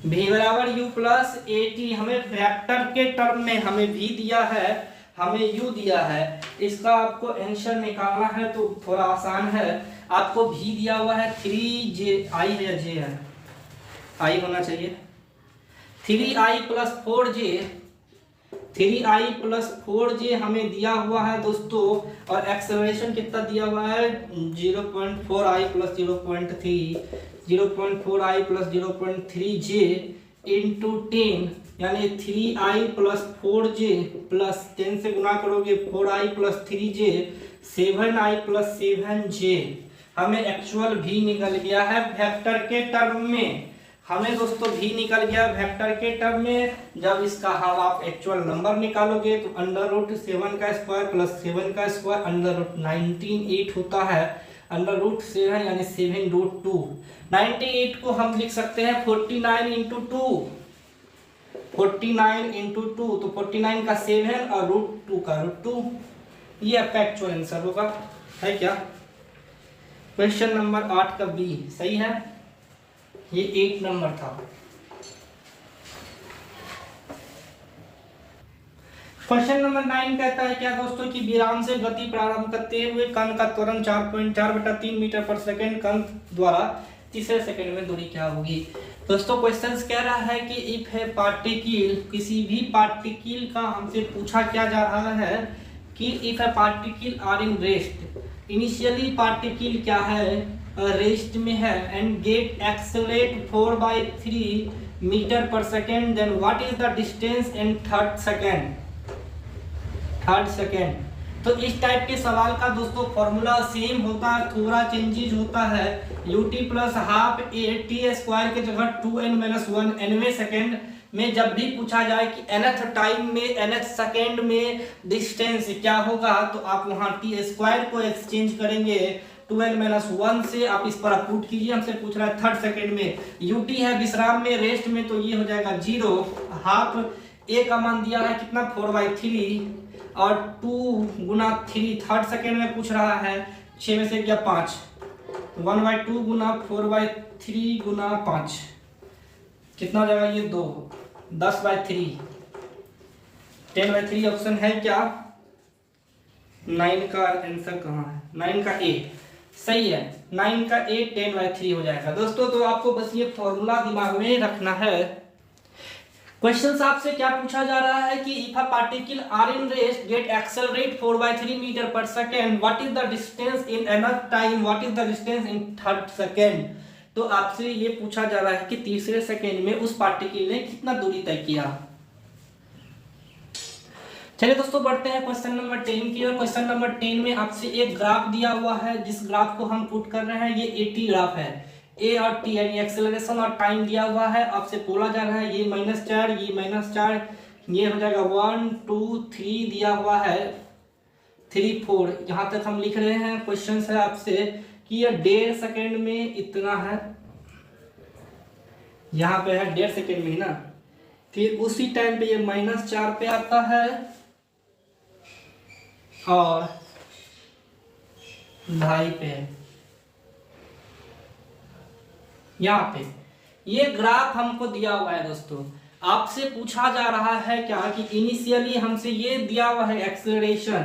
v बराबर u प्लस ए टी, हमें वेक्टर के टर्म में हमें v दिया है, हमें u दिया है, इसका आपको आंसर निकालना है तो थोड़ा आसान है। आपको v दिया हुआ है 3j, i है या j है, i होना चाहिए, 3i plus 4j, 3i plus 4j हमें दिया हुआ है दोस्तों, और एक्सेलरेशन कितना दिया हुआ है 0.4i plus 0.3, 0.4i plus 0.3j into 10, यानी 3i प्लस 4j प्लस 10 से गुना करोगे 4i plus 3j 7i plus 7j। हमें एक्चुअल भी निकल गया है वेक्टर के टर्म में, हमें दोस्तों भी निकल गया वेक्टर के टर्म में। जब इसका हम आप एक्चुअल नंबर निकालोगे तो √7 का स्क्वायर प्लस 7 का स्क्वायर √19 8 होता है, √7 यानी 7√2। 98 को हम लिख सकते हैं 49 इंटू 2, 49 इंटू 2, तो 49 का 7 और √2 का √2, ये आपका एक्चुअल आंसर होगा, है क्या। क्वेश्चन नंबर 8 का बी सही है, ये 8 नंबर था। क्वेश्चन नंबर 9 कहता है क्या दोस्तों कि विराम से गति प्रारंभ करते हुए कण का त्वरण 4.4/3 मीटर पर सेकंड कण द्वारा तीसरे सेकंड में दूरी क्या होगी। दोस्तों क्वेश्चन कह रहा है कि इफ है पार्टिकल, किसी भी पार्टिकल का हमसे पूछा क्या जा रहा है कि इफ है particle are in rest, initially particle क्या है रेस्ट में है, एंड गेट एक्सेलरेट 4/3 मीटर पर second, then what is the distance in third second. तो इस टाइप के सवाल का दोस्तों फॉर्मूला सेम होता है, थोड़ा चेंजेज होता है। ut plus half A T square के जगह 2n-1 nवें सेकेंड में जब भी पूछा जाए कि nth टाइम में nth सेकेंड में डिस्टेंस क्या होगा, तो आप वहां टी स्क्वायर को एक्सचेंज करेंगे 2n-1 से, आप इस पर पुट कीजिए। हमसे पूछ रहा है थर्ड सेकेंड में, ut है विश्राम में रेस्ट में, तो ये हो जाएगा 0। हाफ ए का मान दिया है कितना 4/3 और 2 गुना 3 थर्ड सेकेंड में पूछ रहा है, 6 में से क्या 5, 1/2 गुना 4/3 गुना 5 कितना हो जाएगा ये 2, 10/3, 10/3 ऑप्शन है क्या। 9 का आंसर कहाँ है, 9 का ए सही है, 9 का ए 10/3 हो जाएगा दोस्तों। तो आपको बस ये फॉर्मूला दिमाग में रखना है। क्वेश्चन आपसे क्या पूछा जा रहा है कि if a particle are in rest get accelerate 4/3 metre पर second, what is the distance in nth time, what is the distance in third second. तो आपसे ये पूछा जा रहा है कि तीसरे सेकेंड में उस पार्टिकल ने कितना दूरी तय किया। चलिए दोस्तों बढ़ते हैं क्वेश्चन नंबर 10 की ओर। क्वेश्चन नंबर 10 में आपसे एक ग्राफ दिया हुआ है, जिस ग्राफ को हम पुट कर रहे हैं ये एटी ग्राफ है, ए और टी यानी एक्सेलरेशन और टाइम दिया हुआ है। आपसे बोला जा रहा है ये -4, ये -4, ये हो जाएगा 1 2 3 दिया हुआ है 3 4, यहाँ तक हम लिख रहे हैं। क्वेश्चन है आपसे कि ये 1.5 सेकेंड में इतना है, यहाँ पे है 1.5 सेकेंड में ही ना, फिर उसी टाइम पे ये -4 पे आता है और 2.5 पे है। यहाँ पे ये ग्राफ हमको दिया हुआ है दोस्तों। आपसे पूछा जा रहा है क्या कि इनिशियली हमसे ये दिया हुआ है एक्सेलरेशन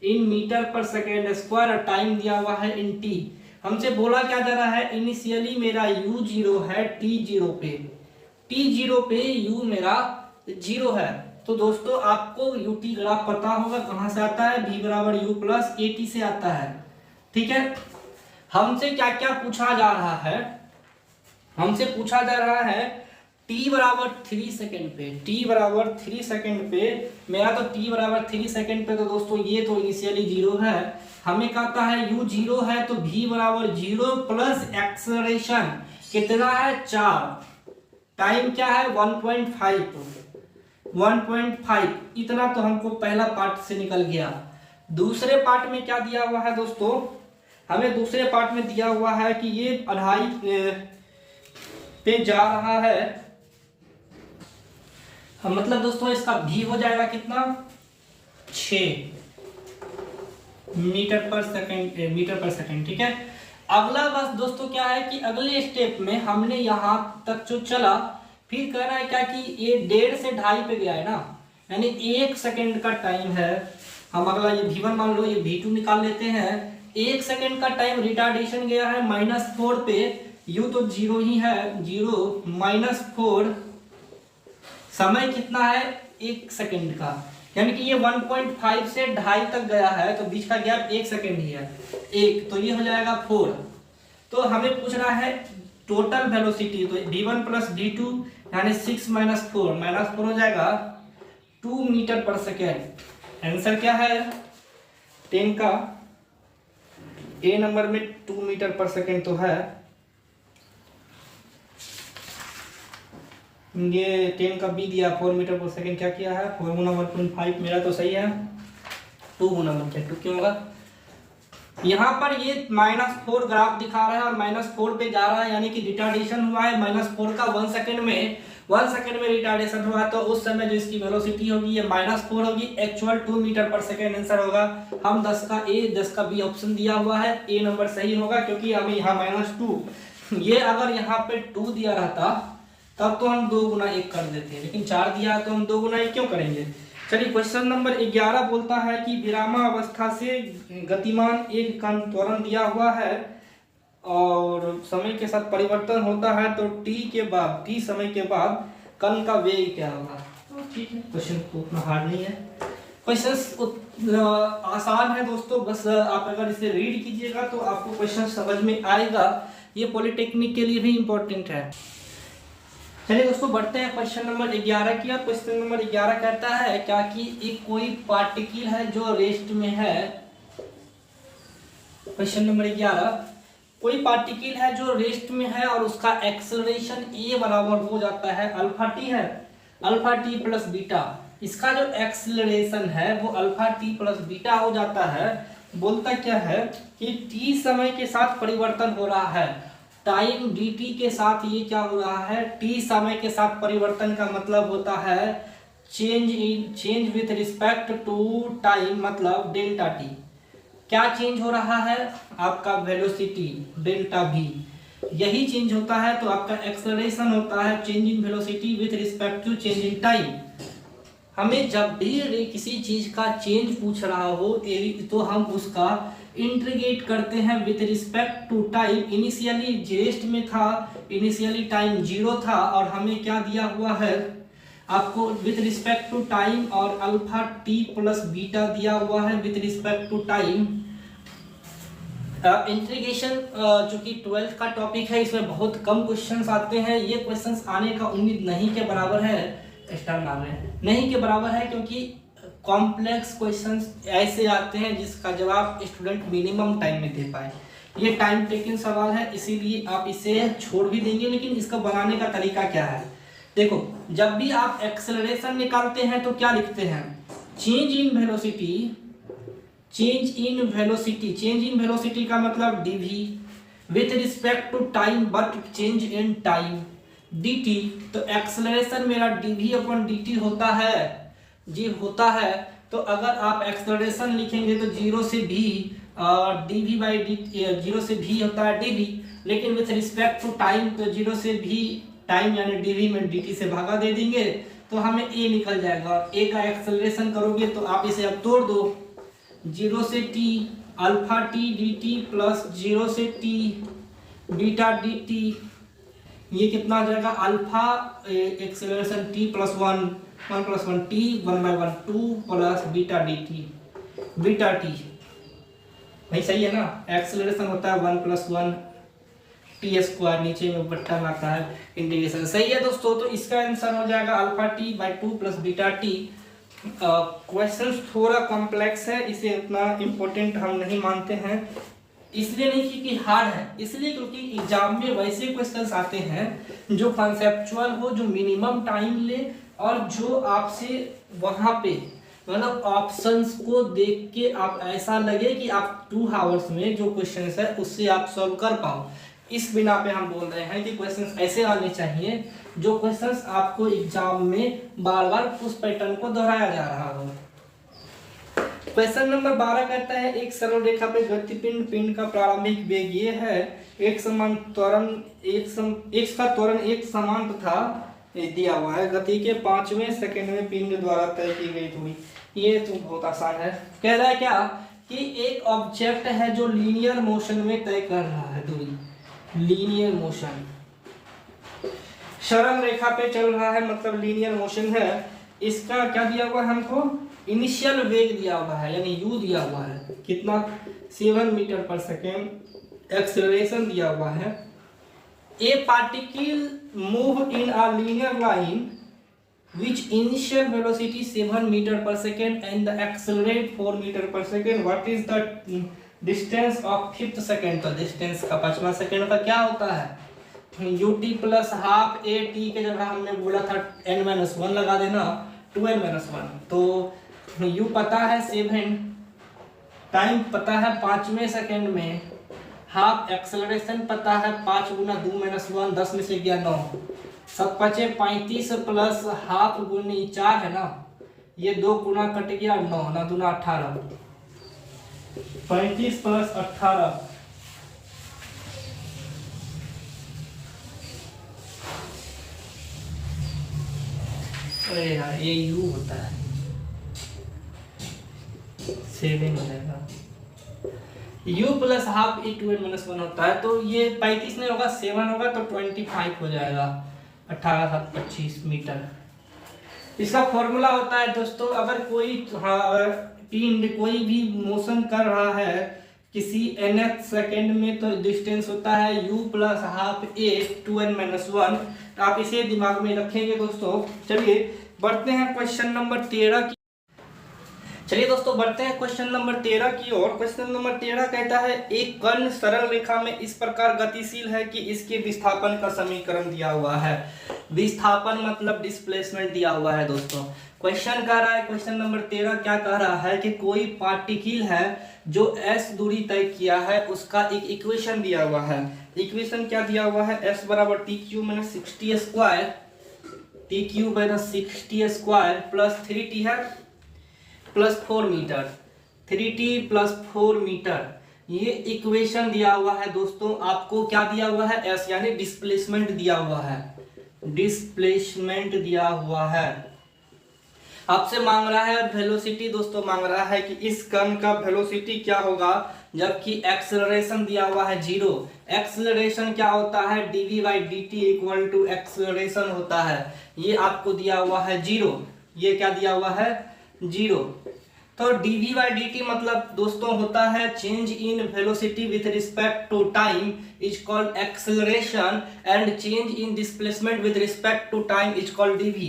इन मीटर पर सेकेंड स्क्वायर और टाइम दिया हुआ है इन टी। हमसे बोला क्या जा रहा है, इनिशियली मेरा u 0 है t0 पे, t0 पे u मेरा 0 है। तो दोस्तों आपको ut ग्राफ पता होगा कहां से आता है, v बराबर u प्लस ए टी से आता है। ठीक है, हमसे क्या क्या पूछा जा रहा है, हमसे पूछा जा रहा है t बराबर 3 सेकेंड पे, t बराबर 3 सेकेंड पे, मेरा तो t बराबर 3 सेकेंड पे, तो दोस्तों ये तो इनिशियली 0 है। हमें कहता है u 0 है तो v बराबर 0 प्लस एक्सेलरेशन कितना है 4, टाइम क्या है 1.5, इतना तो हमको पहला पार्ट से निकल गया। दूसरे पार्ट में क्या दिया हुआ है दोस्तों, हमें दूसरे पार्ट में दिया हुआ है कि ये 2.5 पे जा रहा है, मतलब दोस्तों इसका भी हो जाएगा कितना, 6 मीटर पर सेकंड। ठीक है, अगला बस दोस्तों क्या है कि अगले स्टेप में हमने यहाँ तक जो चला, फिर कह रहा है क्या कि ये 1.5 से 2.5 पे गया है ना, यानी 1 सेकंड का टाइम है। हम अगला ये V1 मान लो, ये V2 निकाल लेते हैं। 1 सेकंड का टाइम रिटार्डेशन गया है -4 पे, यू तो 0 ही है, 0 -4, समय कितना है 1 सेकंड का, यानी कि ये 1.5 से 2.5 तक गया है, तो बीच का गैप 1 सेकंड ही है, 1, तो ये हो जाएगा 4। तो हमें पूछ रहा है टोटल वेलोसिटी, तो v1 प्लस v2 यानी 6 - 4 हो जाएगा 2 मीटर पर सेकेंड। आंसर क्या है 10 का ए नंबर में 2 मीटर पर सेकेंड तो है, ये 10 का बी दिया, 4 मीटर पर सेकेंड क्या किया है, 4 गुना 1.5, मेरा तो सही है, 2 गुना 1.2 क्यों होगा। यहाँ पर ये -4 ग्राफ दिखा रहा है और -4 पे जा रहा है, यानी कि रिटार्डेशन हुआ है -4 का 1 सेकंड में रिटार्डेशन हुआ है, तो उस समय जो इसकी वेलोसिटी होगी ये -4 होगी, एक्चुअल 2 मीटर पर सेकंड आंसर होगा। हम 10 का ए 10 का बी ऑप्शन दिया हुआ है, ए नंबर सही होगा, क्योंकि हमें यहाँ -2, ये अगर यहाँ पे 2 दिया रहता तब तो हम 2 गुना 1 कर देते, लेकिन 4 दिया है तो हम 2 गुना 1 क्यों करेंगे। चलिए क्वेश्चन नंबर 11 बोलता है कि विरामावस्था से गतिमान एक कण त्वरण दिया हुआ है और समय के साथ परिवर्तन होता है, तो t समय के बाद कण का वेग क्या होगा। तो ठीक है, क्वेश्चन तो उतना हार्ड नहीं है, क्वेश्चन आसान है दोस्तों, बस आप अगर इसे रीड कीजिएगा तो आपको क्वेश्चन समझ में आएगा। ये पॉलिटेक्निक के लिए भी इम्पोर्टेंट है। चलिए दोस्तों बढ़ते हैं क्वेश्चन नंबर 11 की। क्वेश्चन नंबर 11 कहता है क्या कि एक कोई पार्टिकल है जो रेस्ट में है। क्वेश्चन नंबर 11, कोई पार्टिकल है जो रेस्ट में है और उसका एक्सेलरेशन a बराबर हो जाता है अल्फा t है, अल्फा t प्लस बीटा। इसका जो एक्सेलरेशन है वो अल्फा t प्लस बीटा हो जाता है। बोलता क्या है कि t समय के साथ परिवर्तन हो रहा है, टाइम dt के साथ ये क्या हो रहा है, t समय के साथ परिवर्तन का मतलब होता है change with respect to time, मतलब डेल्टा t। क्या चेंज हो रहा है, आपका वेलोसिटी डेल्टा v, यही चेंज होता है। तो आपका एक्सेलरेशन होता है change in velocity with respect to change in time. हमें जब भी किसी चीज का चेंज पूछ रहा हो तो हम उसका इंटीग्रेट करते हैं with respect to time. Initially rest में था, इनिशियली टाइम 0 था और हमें क्या दिया हुआ है आपको विथ रिस्पेक्ट टू टाइम, और अल्फा t प्लस बीटा दिया हुआ है with respect to time. Integration चूंकि 12th का टॉपिक है, इसमें बहुत कम क्वेश्चंस आते हैं, ये क्वेश्चंस आने का उम्मीद नहीं के बराबर है, स्टार मार रहे हैं, नहीं के बराबर है, क्योंकि कॉम्प्लेक्स क्वेश्चंस ऐसे आते हैं जिसका जवाब स्टूडेंट मिनिमम टाइम में दे पाए। ये टाइम टेकिंग सवाल है, इसीलिए आप इसे छोड़ भी देंगे, लेकिन इसका बनाने का तरीका क्या है। देखो, जब भी आप एक्सेलरेशन निकालते हैं तो क्या लिखते हैं, change in velocity, change in velocity का मतलब dv with respect to time but change in time dt। तो एक्सेलरेशन मेरा dv/dt होता है जी, होता है। तो अगर आप एक्सेलरेशन लिखेंगे तो 0 से v dv/dt, 0 से v होता है dv, लेकिन विथ रिस्पेक्ट टू टाइम तो 0 से v टाइम यानी dv में dt से भागा दे देंगे तो हमें a निकल जाएगा। और a का एक्सेलरेशन करोगे तो आप इसे अब तोड़ दो, 0 से t alpha t dt plus 0 से t बीटा dt, ये कितना आ जाएगा, alpha acceleration t plus 1 plus 1 t 1/1 2 plus beta dt, beta t भाई सही है ना। एक्सेलरेशन होता है 1 + 1 t स्क्वायर, नीचे में बट्टा में आता है इंटीग्रेशन, सही है दोस्तों। तो इसका आंसर हो जाएगा alpha t/2 plus beta t। Question थोड़ा कॉम्प्लेक्स है, इसे उतना इम्पोर्टेंट हम नहीं मानते हैं, इसलिए नहीं क्योंकि हार्ड है, इसलिए क्योंकि एग्जाम में वैसे क्वेश्चंस आते हैं जो कॉन्सेप्चुअल हो, जो मिनिमम टाइम ले और जो आपसे वहां पे मतलब ऑप्शंस को देख के आप ऐसा लगे कि आप 2 आवर्स में जो क्वेश्चन है उससे आप सॉल्व कर पाओ। इस बिना पे हम बोल रहे हैं कि क्वेश्चंस ऐसे आने चाहिए जो क्वेश्चंस आपको एग्जाम में बार बार उस पैटर्न को दोहराया जा रहा हो। क्वेश्चन नंबर 12 कहता है एक सरल रेखा पे गतिपिंड पिंड का प्रारंभिक वेग ये है, एक समान त्वरण एक का त्वरण एक समान तथा दिया हुआ है, गति के 5वें सेकंड में पिंड द्वारा तय की गई दूरी। ये तो बहुत आसान है। कह रहा है क्या कि एक ऑब्जेक्ट है जो लीनियर मोशन में तय कर रहा है दूरी, लीनियर मोशन, सरल रेखा पे चल रहा है मतलब लीनियर मोशन है। इसका क्या दिया हुआ है हमको, इनिशियल वेग दिया हुआ है यानी u दिया हुआ है कितना 7 मीटर पर सेकेंड, एक्सेलरेशन दिया हुआ है। A particle move in a linear line which initial velocity 7 meter per second and the accelerate 4 meter per second. What is the distance of 5th second? तो डिस्टेंस का 5वां सेकंड का क्या होता है ut plus half A T के जगह हमने बोला था n-1 लगा देना 2n-1। तो u पता है 7, टाइम पता है 5वें सेकंड में, हाफ एक्सेलरेशन पता है 5 गुना 2-1 10 में से गया 9, 7 5 35 प्लस हाफ गुनी 4 है ना, ये 2 गुना कट गया 9 ना 2 18, 35 प्लस 18 अरे यार ये u होता है 7 हो जाएगा, u plus half e 2n-1 होता है। तो ये 35 नहीं होगा 7 होगा तो 25 हो जाएगा, 18 7 25 मीटर। इसका फॉर्मूला होता है दोस्तों, अगर कोई पिंड कोई भी मोशन कर रहा है किसी nth सेकेंड में तो डिस्टेंस होता है u प्लस हाफ ए 2n-1। तो आप इसे दिमाग में रखेंगे दोस्तों। चलिए बढ़ते हैं क्वेश्चन नंबर 13 की। चलिए दोस्तों बढ़ते हैं क्वेश्चन नंबर 13 की ओर। क्वेश्चन नंबर 13 कहता है एक कण सरल रेखा में इस प्रकार गतिशील है कि इसके विस्थापन का समीकरण दिया हुआ है। विस्थापन मतलब डिस्प्लेसमेंट दिया हुआ है दोस्तों। क्वेश्चन कह रहा है, क्वेश्चन नंबर 13 क्या कह रहा है कि कोई पार्टिकल है जो s दूरी तय किया है, उसका एक इक्वेशन दिया हुआ है। इक्वेशन क्या दिया हुआ है, s बराबर TQ minus 60 square, TQ minus 60 square plus 3t है प्लस 4 मीटर, 3t प्लस 4 मीटर, ये इक्वेशन दिया हुआ है दोस्तों। आपको क्या दिया हुआ है, s यानी डिस्प्लेसमेंट दिया हुआ है, डिस्प्लेसमेंट दिया हुआ है। आपसे मांग रहा है वेलोसिटी दोस्तों, मांग रहा है कि इस कण का वेलोसिटी क्या होगा, जबकि एक्सेलरेशन दिया हुआ है 0। एक्सेलरेशन क्या होता है, dv/dt इक्वल टू एक्सेलरेशन होता है, ये आपको दिया हुआ है 0। ये क्या दिया हुआ है 0। तो dv/dt मतलब दोस्तों होता है change in velocity with respect to time is called acceleration and change in displacement with respect to time is called dv।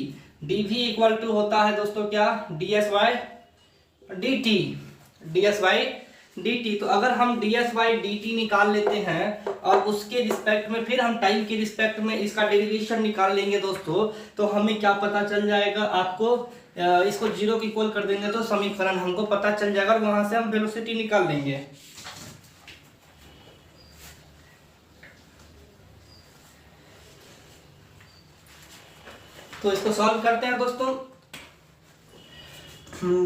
dv equal to होता है दोस्तों क्या, ds/dt, ds/dt। तो अगर हम ds/dt निकाल लेते हैं और उसके रिस्पेक्ट में फिर हम टाइम के रिस्पेक्ट में इसका डेरिवेशन निकाल लेंगे दोस्तों, तो हमें क्या पता चल जाएगा, आपको इसको 0 की इक्वल कर देंगे तो समीकरण हमको पता चल जाएगा और वहां से हम वेलोसिटी निकाल लेंगे। तो इसको सॉल्व करते हैं दोस्तों।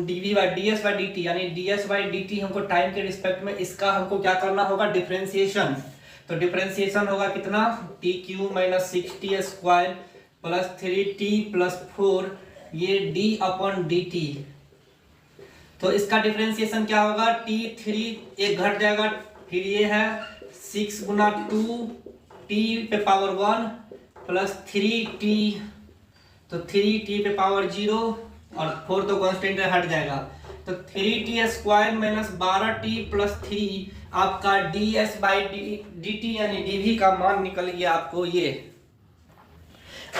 ds/dt यानी ds/dt हमको टाइम के रिस्पेक्ट में इसका हमको क्या करना होगा, डिफरेंशिएशन। तो डिफरेंशिएशन होगा कितना, TQ minus 60 square plus 3t प्लस 4, ये d/dt। तो इसका डिफरेंशिएशन क्या होगा, t3 एक घट जाएगा, फिर ये है 6 गुना 2t पे पावर 1 प्लस 3t, तो 3t पे पावर 0 और 4 तो कांस्टेंट हट जाएगा, तो 3t square minus 12t plus 3 आपका ds/dt यानी dv का मान निकल गया आपको ये।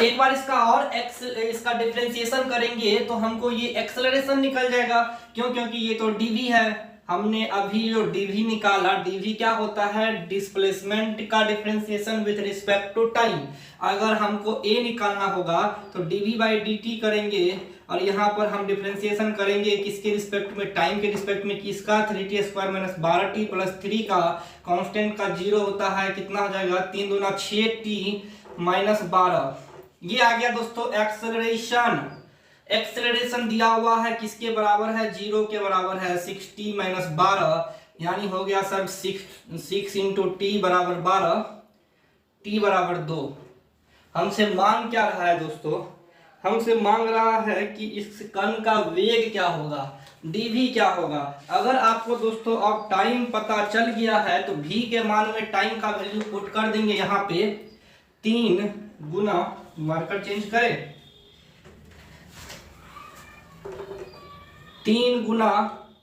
एक बार इसका डिफरेंशिएशन करेंगे तो हमको ये एक्सेलरेशन निकल जाएगा, क्यों, क्योंकि ये तो dv है, हमने अभी जो dv निकाला, dv क्या होता है, डिस्प्लेसमेंट का differentiation with respect to time. अगर हमको a निकालना होगा तो dv बाई dt करेंगे और यहाँ पर हम डिफरेंशिएशन करेंगे किसके रिस्पेक्ट में, टाइम के रिस्पेक्ट में, किसका 3t square minus 12t plus 3 का कांस्टेंट का 0 होता है, कितना हो जाएगा 3 दूना 6t माइनस 12। ये आ गया दोस्तों एक्सेलरेशन। एक्सेलरेशन दिया हुआ है किसके बराबर है, 0 के बराबर है, 6t माइनस 12, यानी हो गया सर 6 इंटू टी बराबर 12, t बराबर 2। हमसे मांग क्या रहा है दोस्तों, हमसे मांग रहा है कि इस कण का वेग क्या होगा, dv क्या होगा। अगर आपको दोस्तों अब टाइम पता चल गया है तो v के मान में टाइम का वैल्यू पुट कर देंगे, यहाँ पे 3 गुना, मार्कर चेंज करें, 3 गुना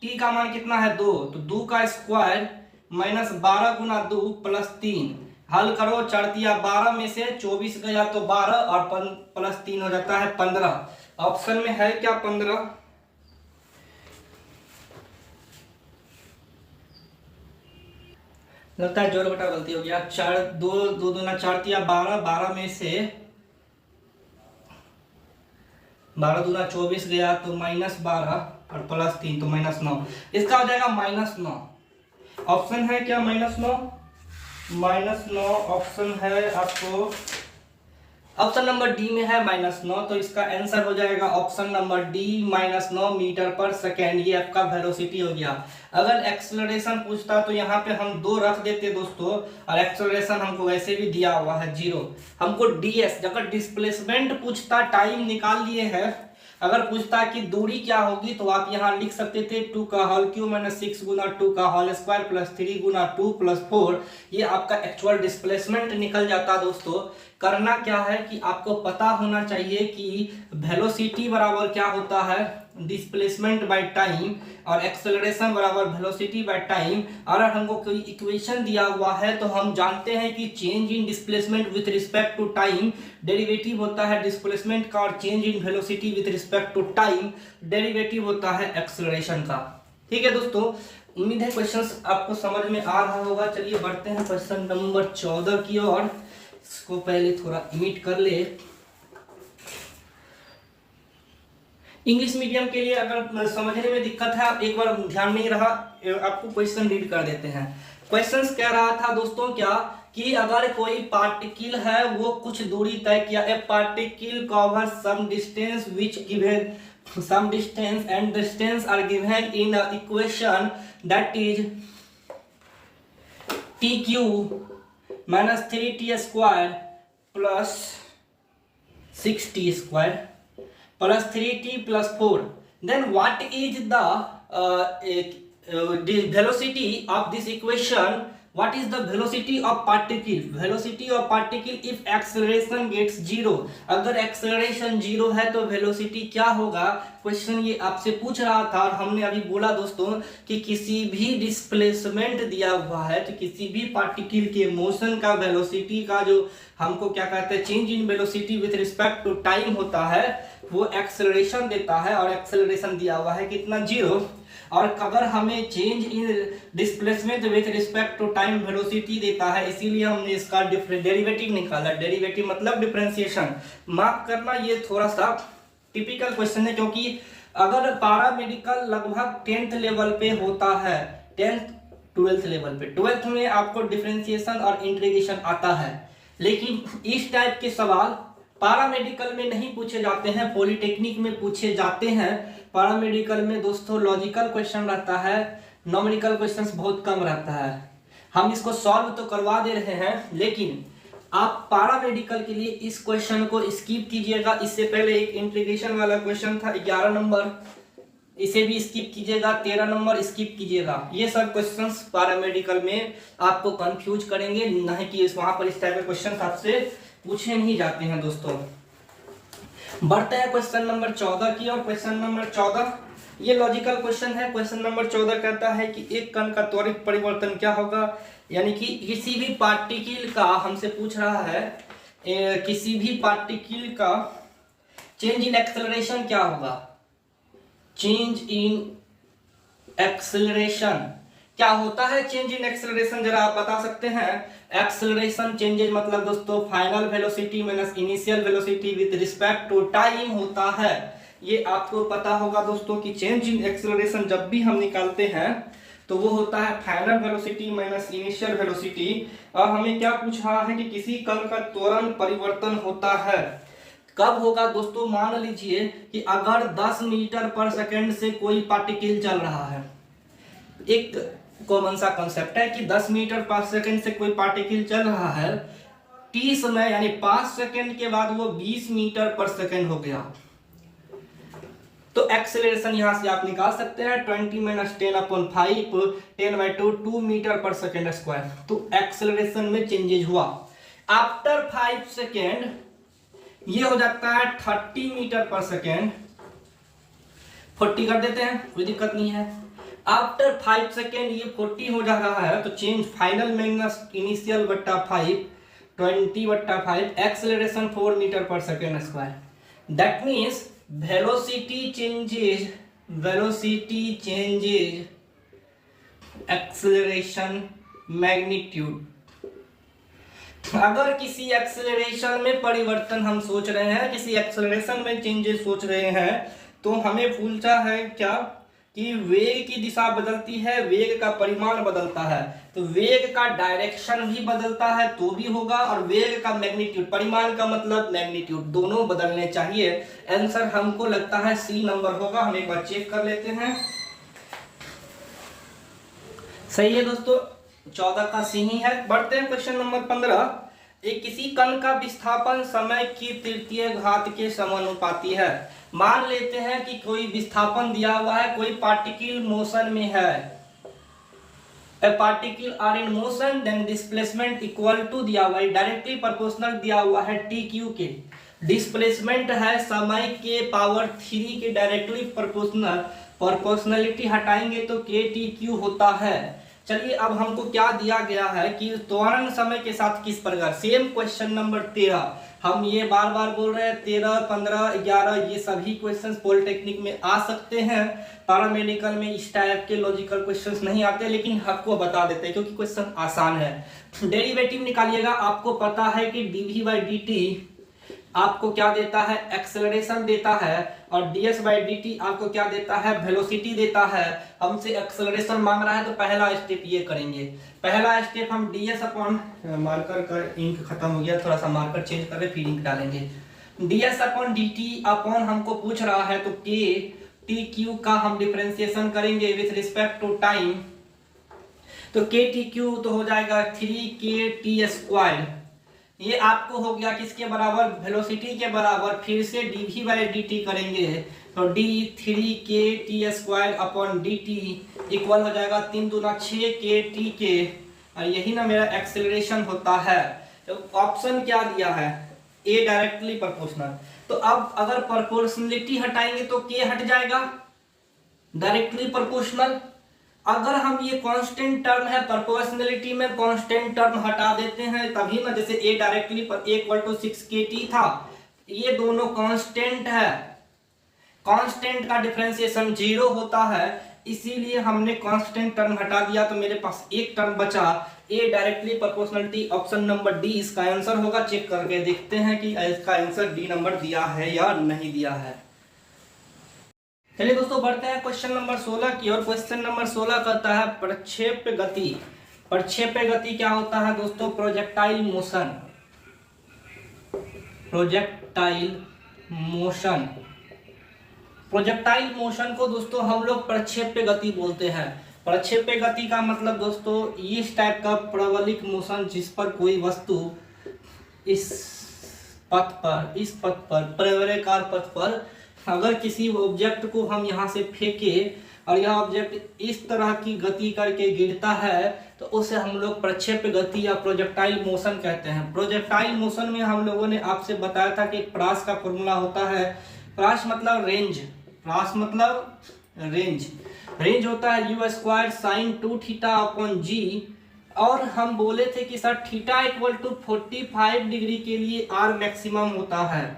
t का मान कितना है 2, तो 2 का स्क्वायर माइनस 12 गुना 2 प्लस 3, हल करो, 4 दिया 12 में से 24 गया तो 12 और प्लस 3 हो जाता है 15। ऑप्शन में है क्या 15। लगता है जोड़ घटा गलती हो गया, 4 2 2 दूना 4 दिया 12, 12 में से 12 दूना 24 गया तो माइनस 12 और प्लस 3 तो माइनस 9, इसका हो जाएगा माइनस 9। ऑप्शन है क्या माइनस 9, माइनस 9 ऑप्शन है आपको, ऑप्शन नंबर डी में है माइनस 9, तो इसका आंसर हो जाएगा option number D minus 9 metre पर सेकेंड। ये आपका वेलोसिटी हो गया। अगर एक्सेलरेशन पूछता तो यहाँ पे हम 2 रख देते दोस्तों, और एक्सेलरेशन हमको वैसे भी दिया हुआ है 0। हमको ds, अगर डिस्प्लेसमेंट पूछता, टाइम निकाल लिए हैं, अगर पूछता कि दूरी क्या होगी तो आप यहाँ लिख सकते थे 2 का होल क्यूब माइनस 6 गुना 2 का होल स्क्वायर प्लस 3 गुना 2 प्लस 4, ये आपका एक्चुअल डिस्प्लेसमेंट निकल जाता दोस्तों। करना क्या है कि आपको पता होना चाहिए कि वेलोसिटी बराबर क्या होता है, डिस्प्लेसमेंट बाय टाइम, और एक्सेलरेशन बराबर वेलोसिटी बाय टाइम। अगर हमको कोई इक्वेशन दिया हुआ है तो हम जानते हैं कि change in displacement with respect to time derivative होता है डिस्प्लेसमेंट का, और change in velocity with respect to time derivative होता है एक्सेलरेशन का। ठीक है दोस्तों, उम्मीद है क्वेश्चंस आपको समझ में आ रहा होगा। चलिए बढ़ते हैं क्वेश्चन नंबर 14 की ओर। इसको पहले थोड़ा इमिट कर ले। इंग्लिश मीडियम के लिए अगर समझने में दिक्कत है, आप एक बार ध्यान नहीं रहा, आपको क्वेश्चन रीड कर देते हैं। क्वेश्चन कह रहा था दोस्तों क्या, कि अगर कोई पार्टिकल है वो कुछ दूरी तय किया, a particle cover some distance which given some distance and distance are given in a equation that is tq minus 3t square plus 6t square plus 3t plus 4, then what is the velocity of this equation? What is the velocity of particle? Velocity of particle if acceleration gets 0. अगर acceleration 0 है तो velocity क्या होगा? क्वेश्चन ये आपसे पूछ रहा था, और हमने अभी बोला दोस्तों कि किसी भी डिस्प्लेसमेंट दिया हुआ है तो किसी भी पार्टिकल के मोशन का वेलोसिटी का जो हमको क्या कहते हैं, change in velocity with respect to time होता है, वो एक्सेलरेशन देता है, और एक्सेलरेशन दिया हुआ है कितना 0। और अगर हमें change in displacement with respect to time velocity देता है, इसीलिए हमने इसका डेरिवेटिव निकाला। डेरिवेटिव मतलब डिफरेंशिएशन। माफ करना, ये थोड़ा सा टिपिकल क्वेश्चन है, क्योंकि अगर पैरामेडिकल लगभग 10th लेवल पे होता है, 10th 12th लेवल पे, 12th में आपको डिफरेंशिएशन और इंटीग्रेशन आता है, लेकिन इस टाइप के सवाल पैरामेडिकल में नहीं पूछे जाते हैं, पॉलिटेक्निक में पूछे जाते हैं। पैरामेडिकल में दोस्तों लॉजिकल क्वेश्चन रहता है, न्यूमेरिकल क्वेश्चंस बहुत कम रहता है। हम इसको सॉल्व तो करवा दे रहे हैं, लेकिन आप पैरामेडिकल के लिए इस क्वेश्चन को स्किप कीजिएगा। इससे पहले एक इंटीग्रेशन वाला क्वेश्चन था 11 नंबर, इसे भी स्किप कीजिएगा। 13 नंबर स्किप कीजिएगा। ये सब क्वेश्चंस पैरामेडिकल में आपको कंफ्यूज करेंगे, नहीं कि वहां पर इस टाइप के क्वेश्चन आपसे पूछे नहीं जाते हैं दोस्तों। बढ़ते हैं क्वेश्चन नंबर 14 की और क्वेश्चन नंबर 14 ये लॉजिकल क्वेश्चन है। क्वेश्चन नंबर 14 कहता है कि एक कण का त्वरित परिवर्तन क्या होगा, यानी कि किसी भी पार्टिकल का हमसे पूछ रहा है, किसी भी पार्टिकल का चेंज इन एक्सेलरेशन क्या होगा, चेंज इन एक्सेलरेशन। क्या होता है चेंज इन एक्सेलरेशन, जरा आप बता सकते हैं? एक्सेलरेशन चेंजेज मतलब दोस्तों final velocity minus initial velocity with respect to time होता है। ये आपको पता होगा दोस्तों कि चेंज इन एक्सेलरेशन जब भी हम निकालते हैं तो वो होता है final velocity minus initial velocity. और हमें क्या पूछ रहा है कि किसी कण का त्वरण परिवर्तन होता है, कब होगा दोस्तों? मान लीजिए कि अगर 10 मीटर पर सेकंड से कोई पार्टिकल चल रहा है, एक कॉमन सा कॉन्सेप्ट है कि 10 मीटर पर सेकंड से कोई पार्टिकल चल रहा है, t समय यानी 5 सेकंड के बाद वो 20 मीटर पर सेकंड हो गया, तो एक्सेलरेशन यहां से आप निकाल सकते हैं 20 - 10/5 10/2 2 मीटर पर सेकंड स्क्वायर। तो एक्सेलरेशन में चेंजेज हुआ आफ्टर 5 सेकंड, ये हो जाता है 30 मीटर पर सेकंड। 40 कर देते हैं, कोई दिक्कत नहीं है। आफ्टर 5 सेकेंड ये 40 हो जा रहा है, तो चेंज फाइनल माइनस इनिशियल बट्टा 5 20/5 एक्सेलरेशन 4 मीटर पर second square. That means velocity changes acceleration magnitude. अगर किसी एक्सेलरेशन में परिवर्तन हम सोच रहे हैं, किसी एक्सेलरेशन में चेंजेस सोच रहे हैं, तो हमें पूछा है क्या कि वेग की दिशा बदलती है, वेग का परिमाण बदलता है, तो वेग का डायरेक्शन भी बदलता है तो भी होगा, और वेग का मैग्नीट्यूड, परिमाण का मतलब मैग्नीट्यूड, दोनों बदलने चाहिए। आंसर हमको लगता है सी नंबर होगा। हम एक बार चेक कर लेते हैं। सही है दोस्तों, 14 का सी ही है। बढ़ते हैं क्वेश्चन नंबर 15। एक किसी कण का विस्थापन समय की तृतीय घात के समानुपाती है। मान लेते हैं कि कोई विस्थापन दिया हुआ है, कोई पार्टिकल मोशन में है, a particle are in motion, then displacement equal to दिया हुआ है, डायरेक्टली प्रोपोर्शनल दिया हुआ है टी क्यू के। डिस्प्लेसमेंट है समय के पावर 3 के डायरेक्टली प्रोपोर्शनल, प्रोपोर्शनलिटी हटाएंगे तो के टी क्यू होता है। चलिए अब हमको क्या दिया गया है कि त्वरण समय के साथ किस प्रकार, सेम क्वेश्चन नंबर 13। हम ये बार बार बोल रहे हैं 13, 15, 11 ये सभी क्वेश्चंस पॉलिटेक्निक में आ सकते हैं। पैरामेडिकल में इस टाइप के लॉजिकल क्वेश्चंस नहीं आते, लेकिन आपको बता देते हैं क्योंकि क्वेश्चन आसान है। डेरिवेटिव निकालिएगा। आपको पता है कि dv/dt आपको क्या देता है, एक्सेलरेशन देता है, और ds/dt आपको क्या देता है, वेलोसिटी देता है। हमसे एक्सेलरेशन मांग रहा है तो पहला स्टेप ये करेंगे। पहला स्टेप हम ds अपॉन, मार्कर का इंक खत्म हो गया, थोड़ा सा मार्कर चेंज कर फिर इंक डालेंगे। ds/dt अपॉन हमको पूछ रहा है तो k tq का हम डिफरेंशिएशन करेंगे विथ रिस्पेक्ट टू टाइम, तो k tq तो हो जाएगा 3kt²। ये आपको हो गया किसके बराबर, वेलोसिटी के बराबर। फिर से dv/dt करेंगे तो d3kt² अपॉन dt इक्वल हो जाएगा 3 दूना 6 kt के, और यही ना मेरा एक्सेलरेशन होता है। तो ऑप्शन क्या दिया है, ए डायरेक्टली प्रोपोर्शनल। तो अब अगर प्रोपोर्शनलिटी हटाएंगे तो k हट जाएगा, डायरेक्टली प्रोपोर्शनल। अगर हम ये कांस्टेंट टर्म है, प्रोपोर्शनलिटी में कांस्टेंट टर्म हटा देते हैं तभी ना, जैसे a डायरेक्टली पर = 6 kt था, ये दोनों कांस्टेंट है, कांस्टेंट का डिफरेंशिएशन 0 होता है, इसीलिए हमने कांस्टेंट टर्म हटा दिया तो मेरे पास एक टर्म बचा, a directly proportionality. Option number D इसका आंसर होगा। चेक करके देखते हैं कि इसका आंसर डी नंबर दिया है या नहीं दिया है। चलिए दोस्तों बढ़ते हैं क्वेश्चन नंबर 16 की ओर। क्वेश्चन नंबर 16 कहता है प्रक्षेप्य गति। प्रक्षेप्य गति क्या होता है दोस्तों, projectile motion. Projectile motion, projectile motion को दोस्तों हम लोग प्रक्षेप्य गति बोलते हैं। प्रक्षेप्य गति का मतलब दोस्तों इस टाइप का प्रबलिक मोशन, जिस पर कोई वस्तु इस पथ पर प्रवलयाकार पथ पर अगर किसी ऑब्जेक्ट को हम यहाँ से फेंके और यह ऑब्जेक्ट इस तरह की गति करके गिरता है तो उसे हम लोग प्रक्षेप्य गति या प्रोजेक्टाइल मोशन कहते हैं। प्रोजेक्टाइल मोशन में हम लोगों ने आपसे बताया था कि प्रास का फॉर्मूला होता है, प्रास मतलब रेंज, प्रास मतलब रेंज, रेंज होता है u² sin 2θ/g। और हम बोले थे कि सर θ = 45 डिग्री के लिए r मैक्सिमम होता है,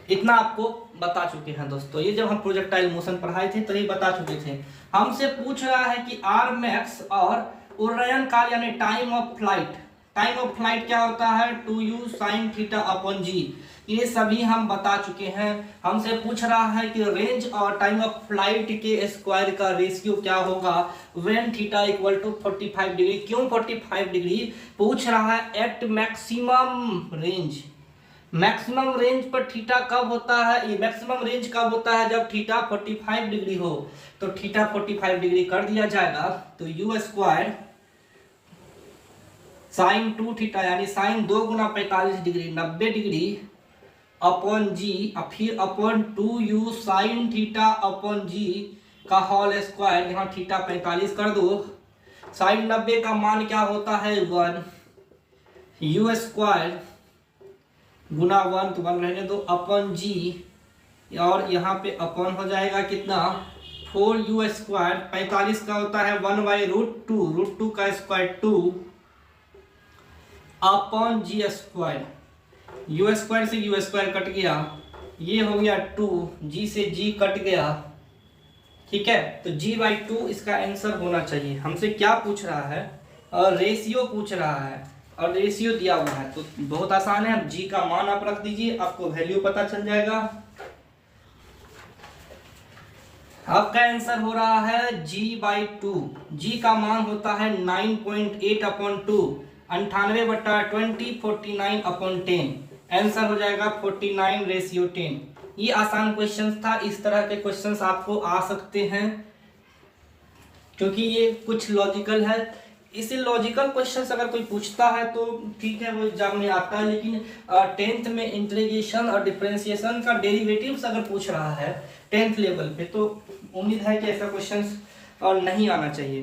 इतना आपको बता चुके हैं दोस्तों। ये जब हम प्रोजेक्टाइल मोशन पढ़ाए थे तो ये बता चुके थे। हमसे पूछ रहा है कि आर मैक्स और उड्डयन काल यानी time of flight. Time of flight क्या होता है? 2u sin थीटा अपॉन जी। ये सभी हम बता चुके हैं। हमसे पूछ रहा है कि रेंज और टाइम ऑफ फ्लाइट के स्क्वायर का रेशियो क्या होगा when theta equal to 45 degree. क्यों 45 डिग्री पूछ रहा है? At maximum range. Maximum range पर थीटा कब होता है? ये मैक्सिमम रेंज कब होता है? जब थीटा 45 डिग्री हो। तो थीटा 45 डिग्री कर दिया जाएगा, तो यू स्क्वायर साइन 2 थीटा यानी साइन 2 गुना 45 डिग्री 90 डिग्री अपॉन जी, और फिर upon 2u sine theta upon g का होल स्क्वायर। यहाँ थीटा 45 कर दो, साइन 90 का मान क्या होता है? 1। यू स्क्वायर गुना 1 तो 1 रहने दो अपॉन जी, और यहाँ पे अपॉन हो जाएगा कितना? 4u square. 45 का होता है 1/√2, √2 का square 2 upon g square. U square से यू स्क्वायर कट गया, ये हो गया 2, जी से जी कट गया। ठीक है, तो g/2 इसका आंसर होना चाहिए। हमसे क्या पूछ रहा है? और रेशियो पूछ रहा है, और रेशियो दिया हुआ है तो बहुत आसान है। g का मान आप रख दीजिए, आपको वैल्यू पता चल जाएगा। आपका आंसर हो रहा है g/2। g का मान होता है 9.8 अपॉन 2, 98/20 49 अपॉन 10। आंसर हो जाएगा 49/10। ये आसान क्वेश्चन था। इस तरह के क्वेश्चंस आपको आ सकते हैं क्योंकि ये कुछ लॉजिकल है। इसे लॉजिकल क्वेश्चंस अगर कोई पूछता है तो ठीक है, वो एग्जाम में आता है, लेकिन 10th में इंटीग्रेशन और डिफरेंशिएशन का डेरिवेटिव्स अगर पूछ रहा है 10th लेवल पे, तो उम्मीद है कि ऐसा क्वेश्चंस और नहीं आना चाहिए।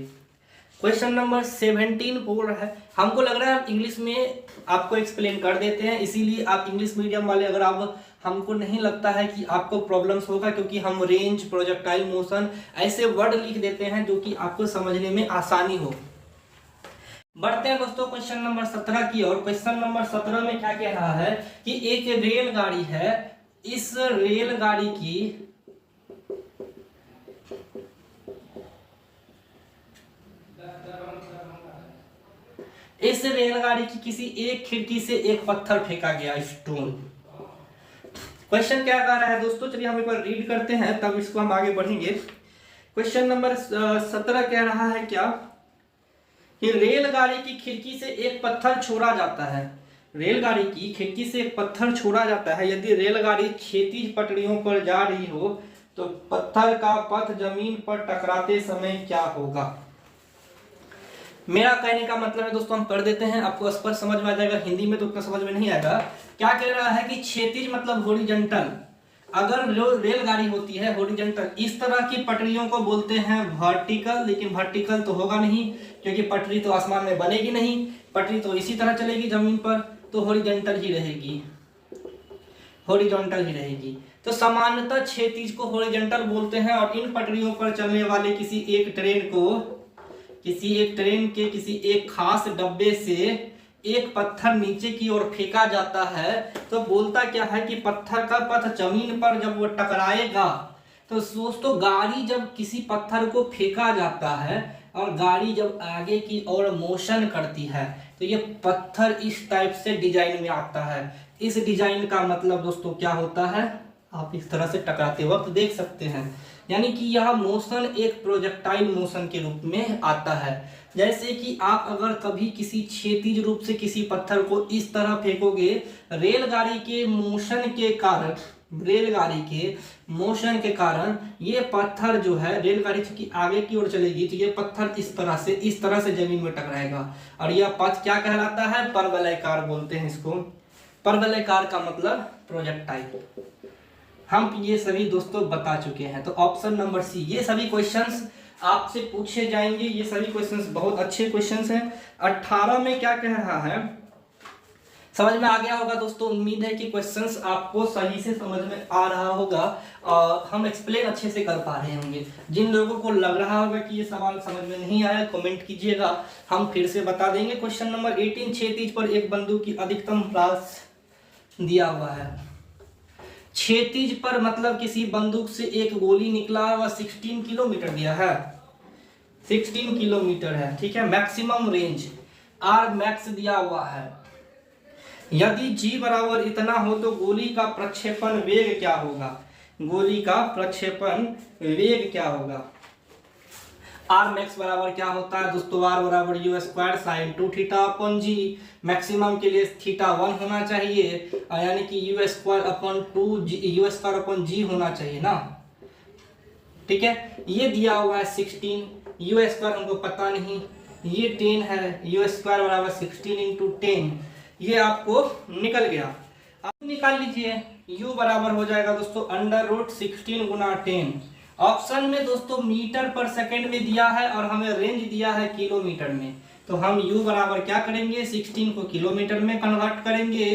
क्वेश्चन नंबर 17 बोल रहा है, हमको लग रहा है इंग्लिश में आपको एक्सप्लेन कर देते हैं, इसीलिए आप इंग्लिश मीडियम वाले अगर आप, हमको नहीं लगता है कि आपको प्रॉब्लम्स होगा, क्योंकि हम रेंज, प्रोजेक्टाइल मोशन ऐसे वर्ड लिख देते हैं जो कि आपको समझने में आसानी हो। बढ़ते हैं दोस्तों क्वेश्चन नंबर 17 की ओर। क्वेश्चन नंबर 17 में क्या कह रहा है कि एक रेलगाड़ी है, इस रेलगाड़ी की किसी एक खिड़की से एक पत्थर फेंका गया, स्टोन। क्वेश्चन क्या कह रहा है दोस्तों? चलिए हम एक बार रीड करते हैं, तब इसको हम आगे बढ़ेंगे। क्वेश्चन नंबर 17 कह रहा है क्या कि रेलगाड़ी की खिड़की से एक पत्थर छोड़ा जाता है। रेलगाड़ी की खिड़की से एक पत्थर छोड़ा जाता है। यदि रेलगाड़ी क्षैतिज पटरियों पर जा रही हो तो पत्थर का पथ जमीन पर टकराते समय क्या होगा? मेरा कहने का मतलब है दोस्तों, हम कर देते हैं, आपको स्पष्ट समझ में आ जाएगा। हिंदी में तो उतना समझ में नहीं आएगा। क्या कह रहा है कि क्षैतिज मतलब हॉरिजॉन्टल। अगर जो रेलगाड़ी होती है हॉरिजॉन्टल, इस तरह की पटरियों को बोलते हैं वर्टिकल, लेकिन वर्टिकल तो होगा नहीं क्योंकि पटरी तो आसमान में बनेगी नहीं, पटरी तो इसी तरह चलेगी जमीन पर, तो हॉरिजॉन्टल ही रहेगी, हॉरिजॉन्टल ही रहेगी। तो सामान्यतः क्षैतिज को हॉरिजॉन्टल बोलते हैं, और इन पटरियों पर चलने वाले किसी एक ट्रेन के किसी एक खास डब्बे से एक पत्थर नीचे की ओर फेंका जाता है, तो बोलता क्या है कि पत्थर का पथ जमीन पर जब वो टकराएगा, तो दोस्तों गाड़ी जब किसी पत्थर को फेंका जाता है और गाड़ी जब आगे की ओर मोशन करती है, तो ये पत्थर इस टाइप से डिजाइन में आता है। इस डिजाइन का मतलब दोस्तों क्या होता है, आप इस तरह से टकराते वक्त देख सकते हैं। यानी कि यह मोशन एक प्रोजेक्टाइल मोशन के रूप में आता है। जैसे कि आप अगर कभी किसी क्षैतिज रूप से किसी पत्थर को इस तरह फेंकोगे, रेलगाड़ी के मोशन के कारण ये पत्थर जो है, रेलगाड़ी की आगे की ओर चलेगी तो ये पत्थर इस तरह से जमीन में टकराएगा, और यह पथ क्या कहलाता है? परवलयकार बोलते हैं इसको। परवलयकार का मतलब प्रोजेक्टाइल। हम ये सभी दोस्तों बता चुके हैं। तो ऑप्शन नंबर सी, ये सभी क्वेश्चंस आपसे पूछे जाएंगे। ये सभी क्वेश्चंस बहुत अच्छे क्वेश्चंस हैं। 18 में क्या कह रहा है, समझ में आ गया होगा दोस्तों। उम्मीद है कि क्वेश्चंस आपको सही से समझ में आ रहा होगा और हम एक्सप्लेन अच्छे से कर पा रहे होंगे। जिन लोगों को लग रहा होगा कि ये सवाल समझ में नहीं आया, कमेंट कीजिएगा, हम फिर से बता देंगे। क्वेश्चन नंबर 18, क्षैतिज पर एक बंदूक की अधिकतम ब्लास्ट दिया हुआ है। क्षैतिज पर मतलब किसी बंदूक से एक गोली निकला है, वह 16 किलोमीटर दिया है। 16 किलोमीटर है, ठीक है। मैक्सिमम रेंज आर मैक्स दिया हुआ है। यदि जी बराबर इतना हो तो गोली का प्रक्षेपण वेग क्या होगा? गोली का प्रक्षेपण वेग क्या होगा? आर मैक्स बराबर क्या होता है दोस्तों? आर बराबर u square sine 2 theta upon g. Maximum के लिए थीटा 1 होना चाहिए, यानी कि u square upon 2 u square upon g होना चाहिए ना, ठीक है। ये दिया हुआ है 16, यू स्क्वायर हमको पता नहीं, ये 10 है, यू स्क्वायर बराबर 16 इंटू 10, ये आपको निकल गया। आप निकाल लीजिए, u बराबर हो जाएगा दोस्तों अंडर रूट 16 गुना 10। ऑप्शन में दोस्तों मीटर पर सेकंड में दिया है और हमें रेंज दिया है किलोमीटर में, तो हम u बराबर क्या करेंगे, 16 को किलोमीटर में कन्वर्ट करेंगे।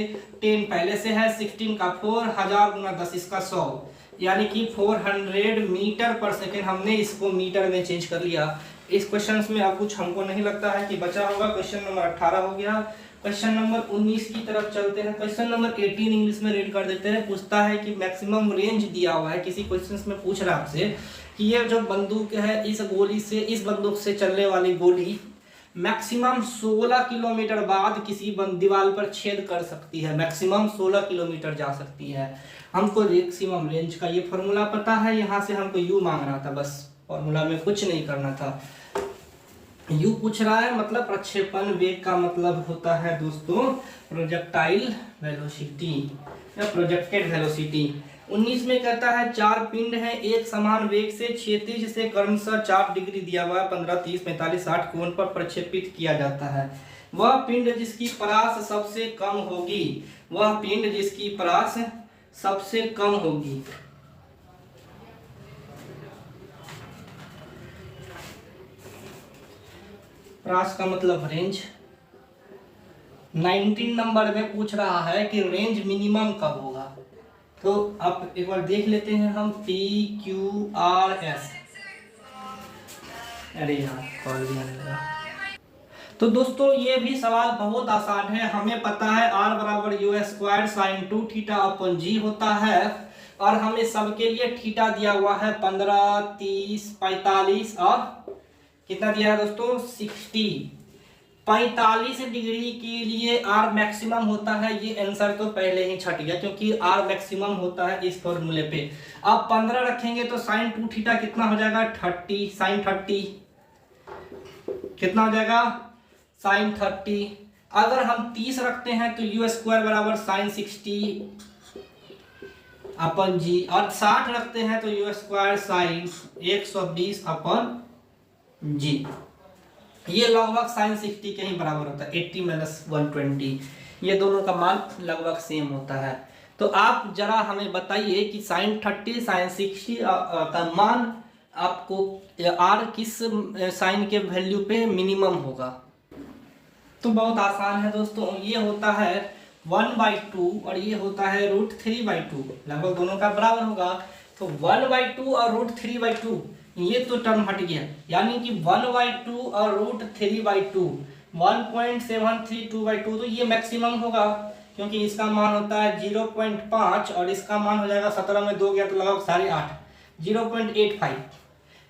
10 पहले से है, 16 का 4, 1000 गुना 10 इसका 100, यानी कि 400 मीटर पर सेकेंड। हमने इसको मीटर में चेंज कर लिया। इस क्वेश्चन में अब कुछ हमको नहीं लगता है कि बचा होगा। क्वेश्चन नंबर 18 हो गया। क्वेश्चन नंबर 19 की तरफ चलते हैं। क्वेश्चन नंबर 18 इंग्लिश में रीड कर देते हैं। पूछता है कि मैक्सिमम रेंज दिया हुआ है, किसी क्वेश्चन में पूछ रहा है आपसे कि ये जो बंदूक है, इस गोली से, इस बंदूक से चलने वाली गोली मैक्सिमम 16 किलोमीटर बाद किसी दीवार पर छेद कर सकती है। मैक्सिमम 16 किलोमीटर जा सकती है। हमको मैक्सिमम रेंज का ये फॉर्मूला पता है, यहाँ से हमको यू मांग रहा था, बस फॉर्मूला में कुछ नहीं करना था। यू पूछ रहा है, मतलब प्रक्षेपण वेग का मतलब होता है दोस्तों प्रोजेक्टाइल वेलोसिटी या प्रोजेक्टेड वेलोसिटी। 19 में कहता है 4 पिंड है एक समान वेग से क्षैतिज से क्रमशः 4 डिग्री दिया हुआ 15, 30, 45, 60 कोण पर प्रक्षेपित किया जाता है। वह पिंड जिसकी परास सबसे कम होगी, वह पिंड जिसकी परास सबसे कम होगी। परास का मतलब रेंज। 19 नंबर में पूछ रहा है कि रेंज मिनिमम कब होगा, तो अब एक बार देख लेते हैं हम। PQRS, अरे यार कॉल भी आने लगा। तो दोस्तों ये भी सवाल बहुत आसान है। हमें पता है R बराबर u square sine 2 theta upon जी होता है, और हमें सबके लिए थीटा दिया हुआ है 15, 30, 45 और कितना दिया है दोस्तों 60। 45 डिग्री के लिए R मैक्सिमम होता है। ये आंसर तो पहले ही छट गया क्योंकि R मैक्सिमम होता है इस फॉर्मूले पे। अब 15 रखेंगे तो साइन 2 थीटा कितना हो जाएगा 30, साइन 30 कितना हो जाएगा साइन 30। अगर हम 30 रखते हैं तो यू स्क्वायर बराबर साइन 60 अपन जी, और 60 रखते हैं तो यू स्क्वायर साइन 120 अपन जी। ये लगभग साइन 60 के ही बराबर होता है, 80 माइनस 120। ये दोनों का मान लगभग सेम होता है। तो आप जरा हमें बताइए कि साइन 30 साइन 60 का मान आपको आर किस साइन के वैल्यू पे मिनिमम होगा। तो बहुत आसान है दोस्तों, ये होता है 1/2 और ये होता है √3/2, लगभग दोनों का बराबर होगा। तो 1/2 और √3/2 ये तो टर्म हट गया, यानी कि 1/2 और √3/2 1.732/2, तो ये मैक्सिमम होगा क्योंकि इसका मान होता है 0.5 और इसका मान हो जाएगा 17 में 2 गया तो लगभग 8.5, 0.85।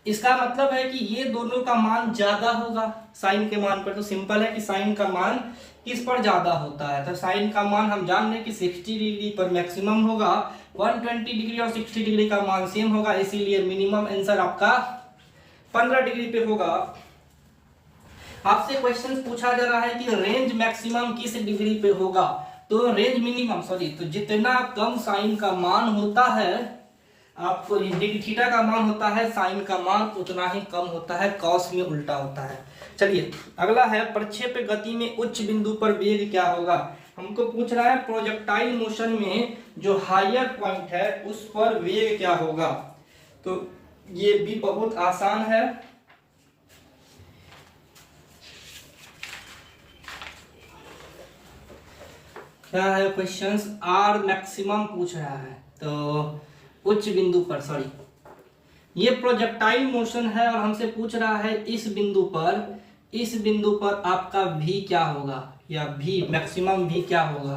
इसका मतलब है कि ये दोनों का मान ज्यादा होगा साइन के मान पर। तो सिंपल है कि साइन का मान किस पर ज्यादा होता है, तो साइन का मान हम जान रहे हैं कि 60 डिग्री पर मैक्सिमम होगा, 120 डिग्री और 60 डिग्री का मान सेम होगा, इसीलिए मिनिमम आंसर आपका 15 डिग्री पे होगा। आपसे क्वेश्चन पूछा जा रहा है कि रेंज मैक्सिमम किस डिग्री पे होगा, तो रेंज मिनिमम तो जितना कम साइन का मान होता है, आपको थीटा का मान होता है, साइन का मान उतना ही कम होता है, कॉस में उल्टा होता है। चलिए अगला है प्रक्षेप्य गति में उच्च बिंदु पर वेग क्या होगा। हमको पूछ रहा है प्रोजेक्टाइल मोशन में जो हायर पॉइंट है उस पर वेग क्या होगा। तो ये भी बहुत आसान है। क्या है क्वेश्चंस, आर मैक्सिमम पूछ रहा है, तो उच्च बिंदु पर, ये प्रोजेक्टाइल मोशन है और हमसे पूछ रहा है इस बिंदु पर आपका भी क्या होगा, या भी मैक्सिमम भी क्या होगा।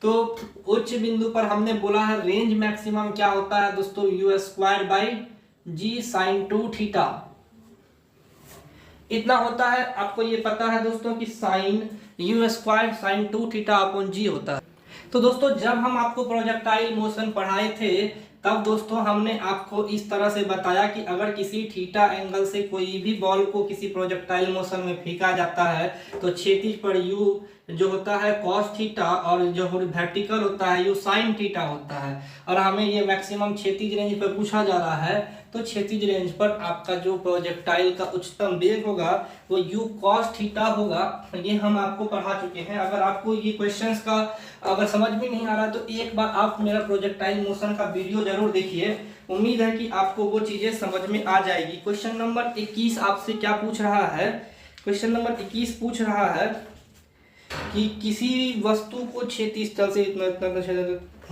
तो उच्च बिंदु पर हमने बोला है रेंज मैक्सिमम क्या होता है दोस्तों, u square by g sine 2 theta. इतना होता है। आपको ये पता है दोस्तों कि sine u square sine 2 theta upon g होता है। तो दोस्तों जब हम आपको प्रोजेक्टाइल मोशन पढ़ाए थे तब दोस्तों हमने आपको इस तरह से बताया कि अगर किसी थीटा एंगल से कोई भी बॉल को किसी प्रोजेक्टाइल मोशन में फेंका जाता है तो क्षैतिज पर यू जो होता है कॉस थीटा और जो वर्टिकल होता है यू साइन थीटा होता है। और हमें ये मैक्सिमम क्षैतिज रेंज पर पूछा जा रहा है, तो क्षैतिज रेंज पर आपका जो प्रोजेक्टाइल का उच्चतम वेग होगा वो यू कॉस थीटा होगा। ये हम आपको पढ़ा चुके हैं। अगर आपको ये क्वेश्चंस का अगर समझ में नहीं आ रहा तो एक बार आप मेरा प्रोजेक्टाइल मोशन का वीडियो जरूर देखिए। उम्मीद है कि आपको वो चीजें समझ में आ जाएगी। क्वेश्चन नंबर 21 आपसे क्या पूछ रहा है? क्वेश्चन नंबर 21 पूछ रहा है कि किसी वस्तु को क्षैतिज तल से इतना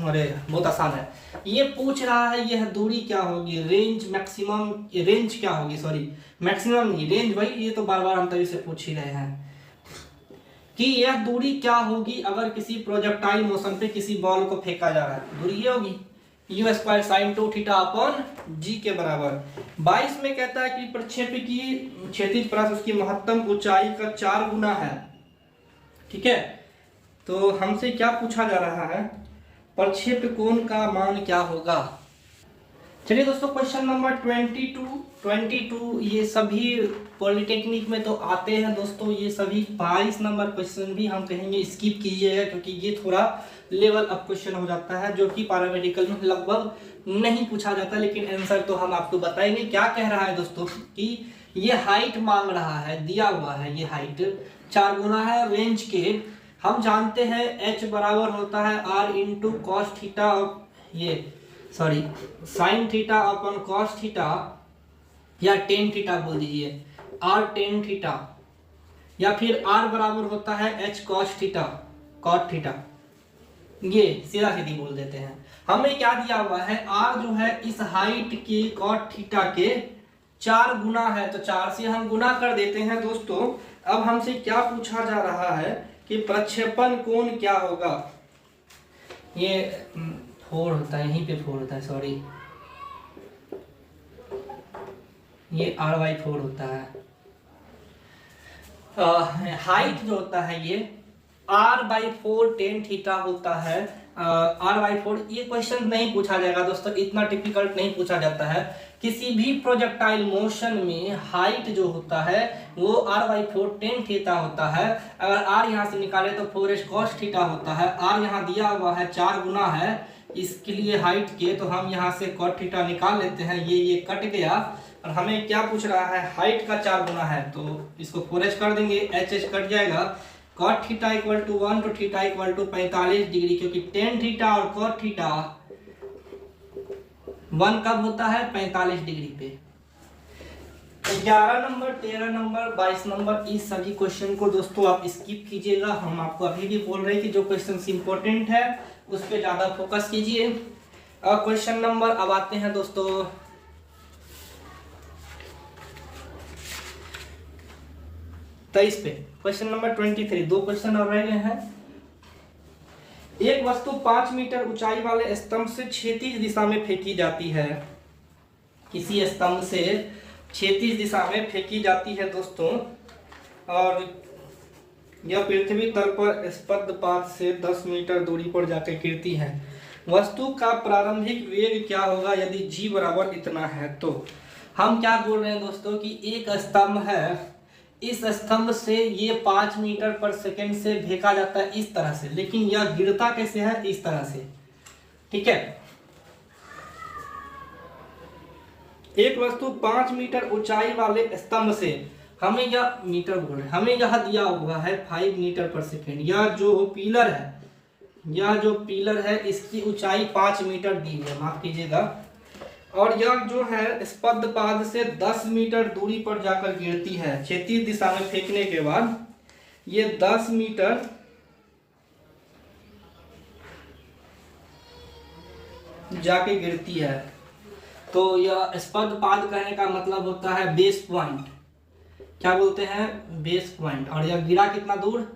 अरे बहुत आसान है। ये पूछ रहा है यह दूरी क्या होगी, रेंज मैक्सिमम, रेंज क्या होगी, सॉरी मैक्सिमम नहीं रेंज, भाई ये तो बार बार हम तभी से पूछ ही रहे हैं कि यह दूरी क्या होगी अगर किसी प्रोजेक्टाइल मोशन पे किसी बॉल को फेंका जा रहा है। दूरी ये होगी u square sine 2 theta upon g के बराबर। 22 में कहता है कि प्रक्षेप की क्षैतिज परास उसकी महत्तम ऊंचाई का 4 गुना है। ठीक है, तो हमसे क्या पूछा जा रहा है, प्रक्षेप कोण का मान क्या होगा। चलिए दोस्तों क्वेश्चन नंबर 22 ये सभी पॉलिटेक्निक में तो आते हैं दोस्तों। ये सभी 22 नंबर क्वेश्चन भी हम कहेंगे स्किप कीजिएगा क्योंकि ये थोड़ा लेवल अप क्वेश्चन हो जाता है जो कि पैरामेडिकल में लगभग नहीं पूछा जाता। लेकिन आंसर तो हम आपको बताएंगे। क्या कह रहा है दोस्तों कि ये हाइट मांग रहा है, दिया हुआ है ये हाइट 4 गुना है रेंज के। हम जानते हैं h बराबर होता है r इंटू कॉस थीटा, ये sorry sine theta upon cos theta या टेन थीटा बोल दीजिए, r टेन थीटा, या फिर r बराबर होता है h cos theta cot theta. ये सीधा सीधी बोल देते हैं। हमें क्या दिया हुआ है, r जो है इस हाइट के कॉट थीटा के 4 गुना है, तो 4 से हम गुना कर देते हैं दोस्तों। अब हमसे क्या पूछा जा रहा है कि प्रक्षेपण कोण क्या होगा। ये 4 होता है, यहीं पे 4 होता है, सॉरी ये r/4 होता है। हाइट जो होता है ये r/4 टेन थीटा होता है। r/4 ये क्वेश्चन नहीं पूछा जाएगा दोस्तों, इतना डिफिकल्ट नहीं पूछा जाता है। किसी भी प्रोजेक्टाइल मोशन में हाइट जो होता है वो r/4 टेन थीटा होता है। अगर r यहाँ से निकाले तो 4h cos थीटा होता है। r यहाँ दिया हुआ है 4 गुना है इसके लिए हाइट के, तो हम यहाँ से cot थीटा निकाल लेते हैं। ये कट गया और हमें क्या पूछ रहा है, हाइट का 4 गुना है तो इसको 4h कर देंगे, h कट जाएगा। cot थीटा इक्वल टू 1 तो थीटा इक्वल टू 45 डिग्री, क्योंकि टेन थीटा और cot थीटा 1 कब होता है 45 डिग्री पे। 11 नंबर 13 नंबर 22 नंबर इस सभी क्वेश्चन को दोस्तों आप स्किप कीजिएगा। हम आपको अभी भी बोल रहे हैं कि जो क्वेश्चन इंपॉर्टेंट है उस पर ज्यादा फोकस कीजिए। और क्वेश्चन नंबर अब आते हैं दोस्तों 23 पे। क्वेश्चन नंबर 23, 2 क्वेश्चन और रह गए हैं। एक वस्तु 5 मीटर ऊंचाई वाले स्तंभ से क्षैतिज दिशा में फेंकी जाती है। किसी स्तंभ से क्षैतिज दिशा में फेंकी जाती है दोस्तों, और यह पृथ्वी तल पर स्पर्शपात से 10 मीटर दूरी पर जाकर गिरती है। वस्तु का प्रारंभिक वेग क्या होगा यदि g बराबर इतना है। तो हम क्या बोल रहे हैं दोस्तों कि एक स्तंभ है, इस स्तंभ से ये 5 मीटर पर सेकंड से फेंका जाता है इस तरह से, लेकिन यह गिरता कैसे है, इस तरह से। ठीक है, एक वस्तु 5 मीटर ऊंचाई वाले स्तंभ से, हमें यह मीटर बोल रहे हैं, हमें यह दिया हुआ है 5 मीटर पर सेकंड। यह जो पिलर है, यह जो पिलर है इसकी ऊंचाई 5 मीटर दी है, माफ कीजिएगा, और यह जो है स्पर्शपात से 10 मीटर दूरी पर जाकर गिरती है। क्षैतिज दिशा में फेंकने के बाद ये 10 मीटर जाके गिरती है। तो यह स्पर्शपात कहने का मतलब होता है बेस पॉइंट, क्या बोलते हैं, बेस पॉइंट। और यह गिरा कितना दूर,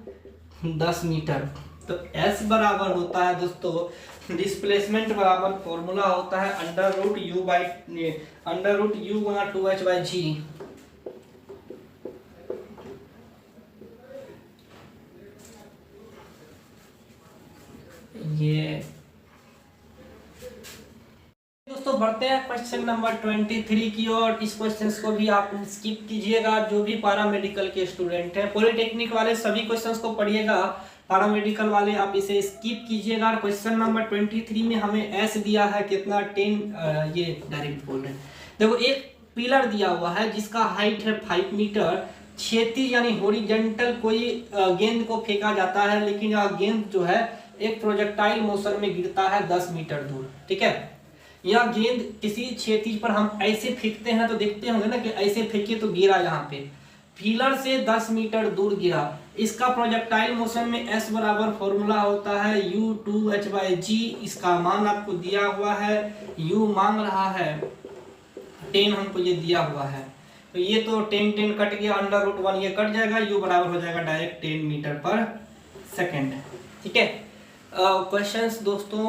10 मीटर। तो S बराबर होता है दोस्तों, डिस्प्लेसमेंट बराबर फॉर्मूला होता है under root you Guna 2h/g। ये दोस्तों बढ़ते हैं क्वेश्चन नंबर 23 की ओर। इस क्वेश्चन को भी आप स्किप कीजिएगा, जो भी पैरा मेडिकल के स्टूडेंट हैं। पॉलिटेक्निक वाले सभी क्वेश्चंस को पढ़िएगा, पैरा मेडिकल वाले आप इसे स्किप कीजिएगा। क्वेश्चन नंबर 23 में हमें एस दिया है कितना 10, ये डायरेक्ट बोल रहे हैं। देखो एक पिलर दिया हुआ है जिसका हाइट है 5 मीटर, क्षैतिज यानी हॉरिजॉन्टल कोई गेंद को फेंका जाता है, लेकिन यह गेंद जो है एक प्रोजेक्टाइल मोशन में गिरता है 10 मीटर दूर। ठीक है, यह गेंद किसी क्षैतिज पर हम ऐसे फेंकते हैं तो देखते होंगे ना कि ऐसे फेंके तो गिरा, यहाँ पे पिलर से 10 मीटर दूर गिरा। इसका प्रोजेक्टाइल मोशन में एस बराबर फॉर्मूला होता है u2h/g। इसका मान आपको दिया हुआ है, u मांग रहा है 10, हमको ये दिया हुआ है, तो ये तो 10 कट गया, √1 ये कट जाएगा, u बराबर हो जाएगा डायरेक्ट 10 मीटर पर सेकेंड। ठीक है, क्वेश्चंस दोस्तों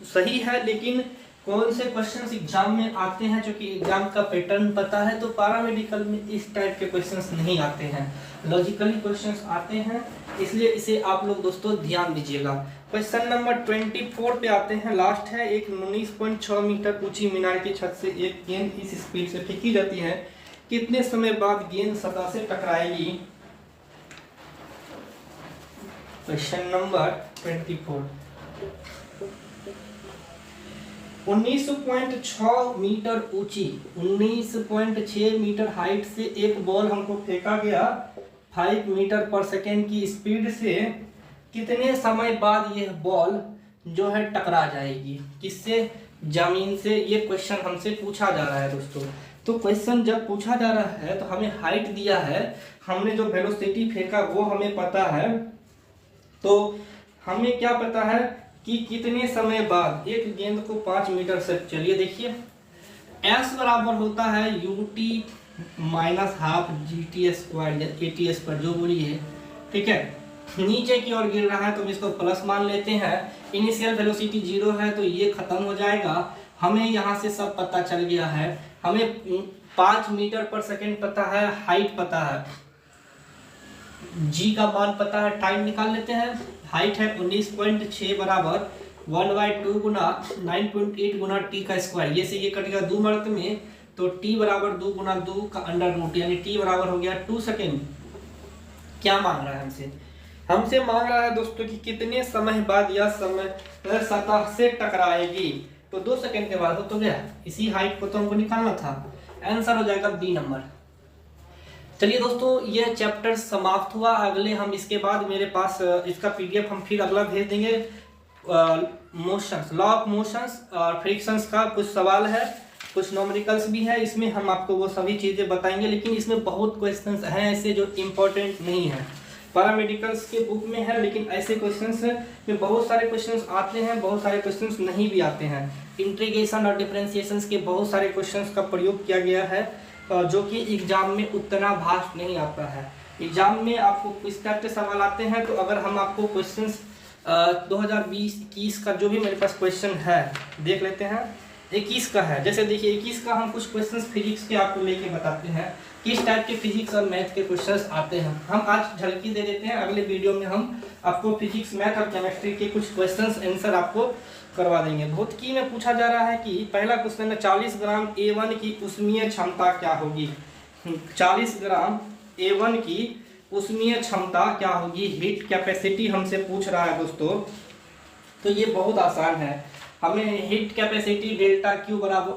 सही है, लेकिन कौन से क्वेश्चंस एग्जाम में आते हैं, जो कि एग्जाम का पैटर्न पता है, तो पैरामेडिकल में इस टाइप के क्वेश्चंस नहीं आते हैं, लॉजिकली क्वेश्चंस आते हैं, इसलिए इसे आप लोग दोस्तों ध्यान दीजिएगा। क्वेश्चन नंबर 24 पे आते हैं, लास्ट है। एक 19.6 मीटर ऊंची मीनार की छत से एक गेंद इस स्पीड से फेंकी जाती है, कितने समय बाद गेंद सतह से टकराएगी? Question number 24। 19.6 मीटर ऊंची, 19.6 मीटर हाइट से एक बॉल हमको फेंका गया 5 मीटर पर सेकेंड की स्पीड से, कितने समय बाद यह बॉल जो है टकरा जाएगी? किससे? जमीन से। ये क्वेश्चन हमसे पूछा जा रहा है दोस्तों। तो क्वेश्चन जब पूछा जा रहा है तो हमें हाइट दिया है, हमने जो वेलोसिटी फेंका वो हमें पता है, तो हमें क्या पता है कि कितने समय बाद एक गेंद को 5 मीटर से, चलिए देखिए s बराबर होता है ut माइनस हाफ GT² या ATS पर जो बोली है। ठीक है, नीचे की ओर गिर रहा है तो हम इसको प्लस मान लेते हैं। इनिशियल वेलोसिटी 0 है तो ये खत्म हो जाएगा। हमें यहाँ से सब पता चल गया है, हमें 5 मीटर पर सेकेंड पता है, हाइट पता है, g का मान पता है, टाइम निकाल लेते हैं। हाइट है 19.6 बराबर 1/2 गुना 9.8 गुना t का स्क्वायर, ये से ये कटेगा 2 मर्त में, तो t बराबर 2 गुना 2 का √, यानी t बराबर हो गया 2 सेकेंड। क्या मांग रहा है हमसे? हमसे मांग रहा है दोस्तों कि कितने समय बाद यह समय सतह से टकराएगी, तो 2 सेकेंड के बाद हो तो गया। इसी हाइट को तो हमको निकालना था, आंसर हो जाएगा बी नंबर। चलिए दोस्तों, यह चैप्टर समाप्त हुआ। अगले हम इसके बाद मेरे पास इसका PDF हम फिर अगला भेज देंगे। मोशंस, लॉ ऑफ मोशंस और फ्रिक्शंस का कुछ सवाल है, कुछ न्यूमेरिकल्स भी है, इसमें हम आपको वो सभी चीज़ें बताएंगे, लेकिन इसमें बहुत क्वेश्चंस हैं ऐसे जो इम्पोर्टेंट नहीं है। पैरामेडिकल्स के बुक में है, लेकिन ऐसे क्वेश्चंस में बहुत सारे क्वेश्चंस आते हैं, बहुत सारे क्वेश्चंस नहीं भी आते हैं। इंटीग्रेशन और डिफरेंशिएशंस के बहुत सारे क्वेश्चंस का प्रयोग किया गया है, जो कि एग्जाम में उतना भास्ट नहीं आता है। एग्जाम में आपको किस टाइप के सवाल आते हैं, तो अगर हम आपको क्वेश्चंस 2020-21 का जो भी मेरे पास क्वेश्चन है देख लेते हैं। 21 का है, जैसे देखिए 21 का हम कुछ क्वेश्चंस फिजिक्स के आपको लेके बताते हैं, किस टाइप के फिजिक्स और मैथ के क्वेश्चंस आते हैं। हम आज झलकी दे देते हैं, अगले वीडियो में हम आपको फिजिक्स, मैथ और केमिस्ट्री के कुछ क्वेश्चंस आंसर आपको करवा देंगे। भौतिकी में पूछा जा रहा है कि पहला क्वेश्चन है 40 ग्राम A1 की ऊष्मीय क्षमता क्या होगी? 40 ग्राम A1 की ऊष्मीय क्षमता क्या होगी? हीट कैपेसिटी हमसे पूछ रहा है दोस्तों, तो ये बहुत आसान है। हमें हीट कैपेसिटी डेल्टा Q बराबर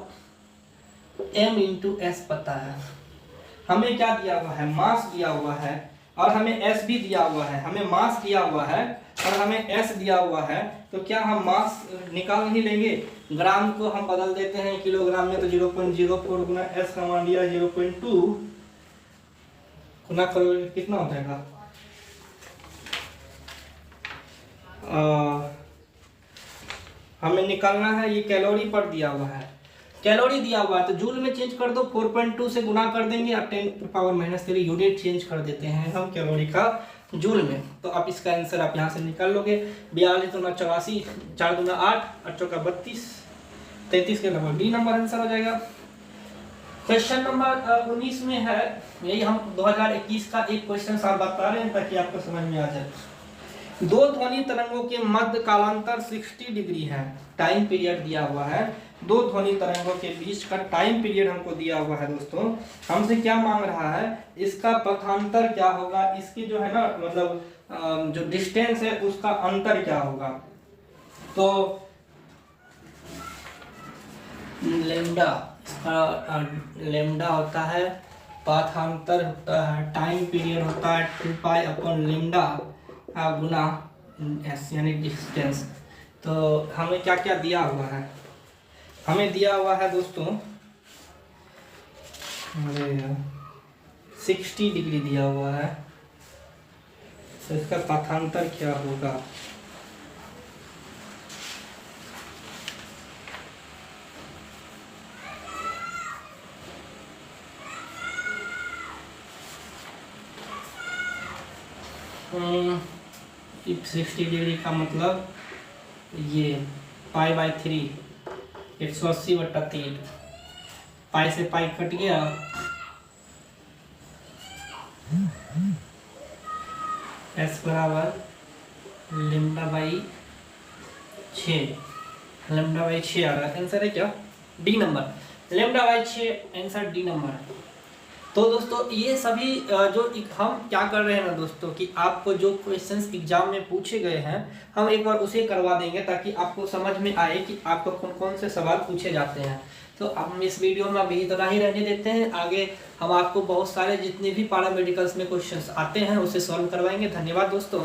m × s पता है। हमें क्या दिया हुआ है? मास दिया हुआ है, और हमें s भी दिया हुआ है। हमें मास दिया हुआ है और हमें s दिया हुआ है, तो क्या हम मास निकाल नहीं लेंगे? ग्राम को हम बदल देते हैं किलोग्राम में, तो 0.04 गुना s का मान दिया 0.2 गुना करो, कितना हो जाएगा? हमें निकालना है, ये कैलोरी पर दिया हुआ है, कैलोरी दिया हुआ है तो जूल में चेंज कर दो, 4.2 से गुना कर देंगे, आप 10⁻³ यूनिट चेंज कर देते हैं हम कैलोरी का जूल में, तो आप इसका आंसर आप यहाँ से निकाल लोगे। 42 × 84, 4 × 8, 8 × 32, 33 के लगभग डी नंबर आंसर हो जाएगा। क्वेश्चन नंबर 19 में है, यही हम 2021 का एक क्वेश्चन आप बता रहे हैं ताकि आपको समझ में आ जाए। दो ध्वनि तरंगों के मध्य कालांतर 60 डिग्री है, टाइम पीरियड दिया हुआ है। दो ध्वनि तरंगों के बीच का टाइम पीरियड हमको दिया हुआ है दोस्तों। हमसे क्या मांग रहा है, इसका पथांतर क्या होगा, इसकी जो है ना मतलब जो डिस्टेंस है उसका अंतर क्या होगा। तो लेमडा, इसका लेमडा होता है, पाथांतर होता है, टाइम पीरियड होता है 2 पाई अपॉन लेमडा गुना एस यानी डिस्टेंस। तो हमें क्या क्या दिया हुआ है, हमें दिया हुआ है दोस्तों 60 डिग्री दिया हुआ है। तो इसका पाथांतर क्या होगा, इफ 60 डिग्री का मतलब ये पाई बाई 3, 180/3, पाई से पाई कट गया, एस बराबर लेमडा बाई 6, लेमडा बाई 6 आ रहा है, आंसर है क्या D number, lambda by 6 answer D number. तो दोस्तों ये सभी जो हम क्या कर रहे हैं ना दोस्तों कि आपको जो क्वेश्चंस एग्जाम में पूछे गए हैं हम एक बार उसे करवा देंगे ताकि आपको समझ में आए कि आपको कौन कौन से सवाल पूछे जाते हैं। तो हम इस वीडियो में अभी इतना ही रहने देते हैं, आगे हम आपको बहुत सारे जितने भी पैरामेडिकल्स में क्वेश्चंस आते हैं उसे सॉल्व करवाएंगे। धन्यवाद दोस्तों।